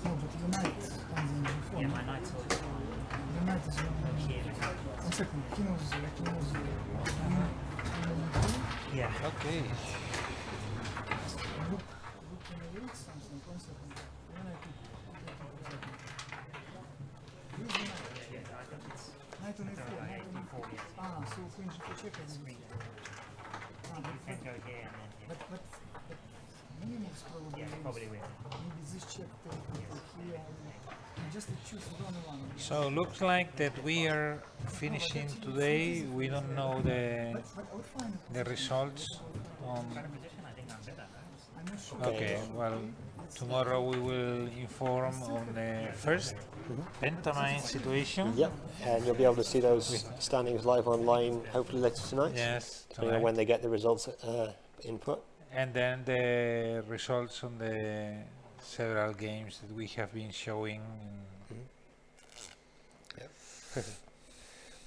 No, but the knight comes in before. Yeah, my knight's always fine. The knight is one second, he knows. Yeah. Okay. Look when I read something, 1 second. When I put use the knight. Yeah, I think it's Knight on a4, yes. Ah, so queen g4 check is Screen. Ah, You can go here and then here. but minimums probably. Yeah, probably will. Maybe this check take here and just to choose one. So looks like that we are finishing today. We don't know the results on. Position, I think I'm better. I'm not sure. Okay, well, tomorrow we will inform on the first Pentamind situation. Yep, and you'll be able to see those standings live online, hopefully later tonight. Yes, Depending on when they get the results input. And then the results on the several games that we have been showing. Yep.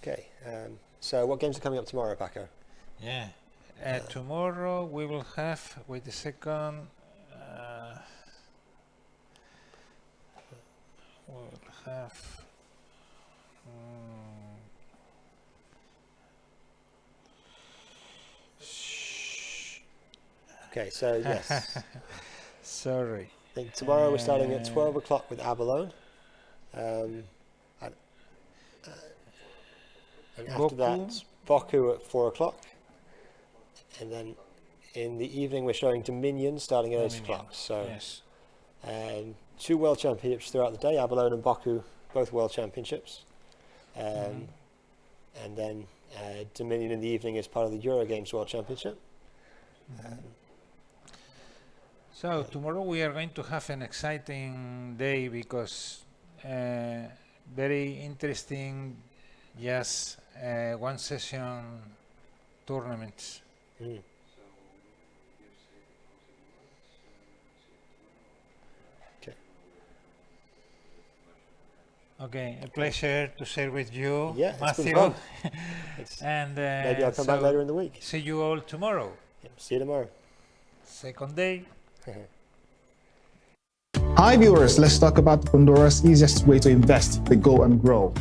Okay, so what games are coming up tomorrow, Paco? Yeah, tomorrow we will have, wait a second, we'll have Okay, so yes. Sorry. I think tomorrow we're starting at 12 o'clock with Abalone. And after that, Boku at 4 o'clock. And then in the evening we're showing Dominion starting at 8 o'clock. So yes. 2 World Championships throughout the day, Abalone and Boku, both World Championships. And then Dominion in the evening is part of the Eurogames World Championship. So tomorrow we are going to have an exciting day because very interesting, just one session tournaments. Okay, a pleasure to share with you, yeah, Matthew. It's been fun. And maybe I'll come back later in the week. See you all tomorrow. Yep, see you tomorrow. Second day. Hi viewers, let's talk about Bondora's easiest way to invest, the Go and Grow.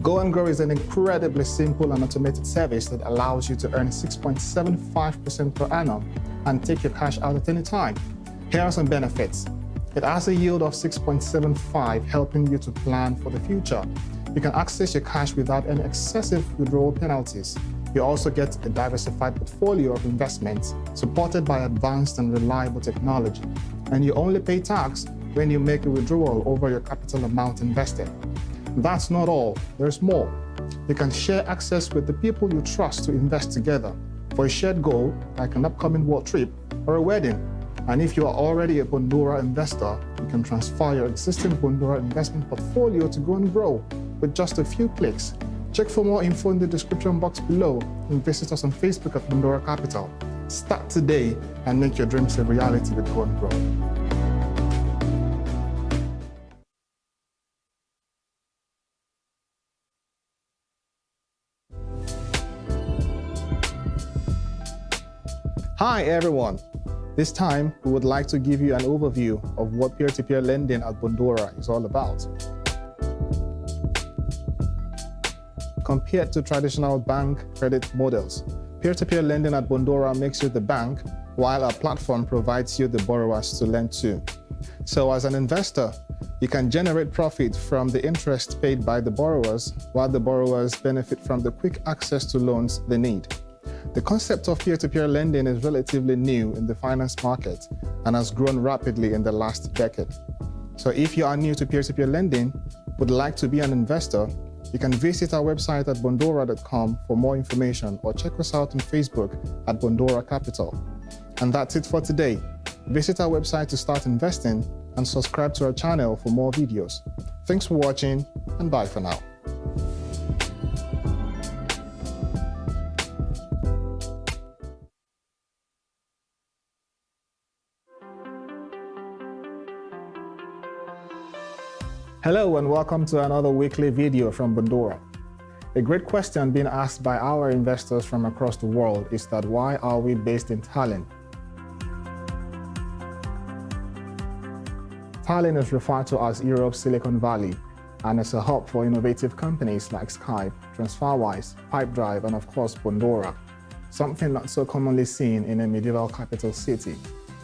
Go and Grow is an incredibly simple and automated service that allows you to earn 6.75% per annum and take your cash out at any time. Here are some benefits. It has a yield of 6.75, helping you to plan for the future. You can access your cash without any excessive withdrawal penalties. You also get a diversified portfolio of investments supported by advanced and reliable technology. And you only pay tax when you make a withdrawal over your capital amount invested. That's not all, there's more. You can share access with the people you trust to invest together for a shared goal like an upcoming world trip or a wedding. And if you are already a Bondora investor, you can transfer your existing Bondora investment portfolio to Go and Grow with just a few clicks. Check for more info in the description box below and visit us on Facebook at Bondora Capital. Start today and make your dreams a reality with Go and Grow. Hi everyone. This time, we would like to give you an overview of what peer-to-peer lending at Bondora is all about. Compared to traditional bank credit models, peer-to-peer lending at Bondora makes you the bank, while our platform provides you the borrowers to lend to. So as an investor, you can generate profit from the interest paid by the borrowers, while the borrowers benefit from the quick access to loans they need. The concept of peer-to-peer lending is relatively new in the finance market and has grown rapidly in the last decade. So if you are new to peer-to-peer lending, would like to be an investor, you can visit our website at bondora.com for more information or check us out on Facebook at Bondora Capital. And that's it for today. Visit our website to start investing and subscribe to our channel for more videos. Thanks for watching and bye for now. Hello and welcome to another weekly video from Bondora. A great question being asked by our investors from across the world is that why are we based in Tallinn? Tallinn is referred to as Europe's Silicon Valley and is a hub for innovative companies like Skype, TransferWise, Pipedrive, and of course Bondora, something not so commonly seen in a medieval capital city.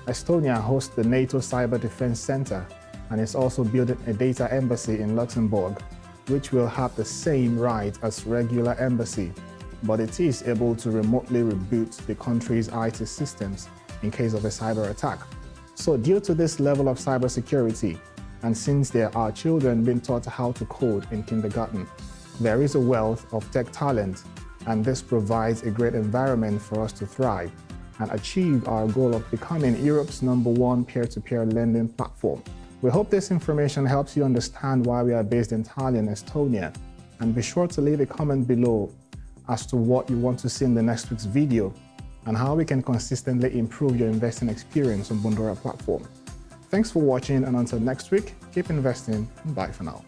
Estonia hosts the NATO Cyber Defense Center and is also building a data embassy in Luxembourg, which will have the same right as regular embassy, but it is able to remotely reboot the country's IT systems in case of a cyber attack. So due to this level of cybersecurity, and since there are children being taught how to code in kindergarten, there is a wealth of tech talent, and this provides a great environment for us to thrive. and achieve our goal of becoming Europe's #1 peer-to-peer lending platform. We hope this information helps you understand why we are based entirely in Estonia, and be sure to leave a comment below as to what you want to see in the next week's video and how we can consistently improve your investing experience on Bondora platform. Thanks for watching, and until next week, keep investing and bye for now.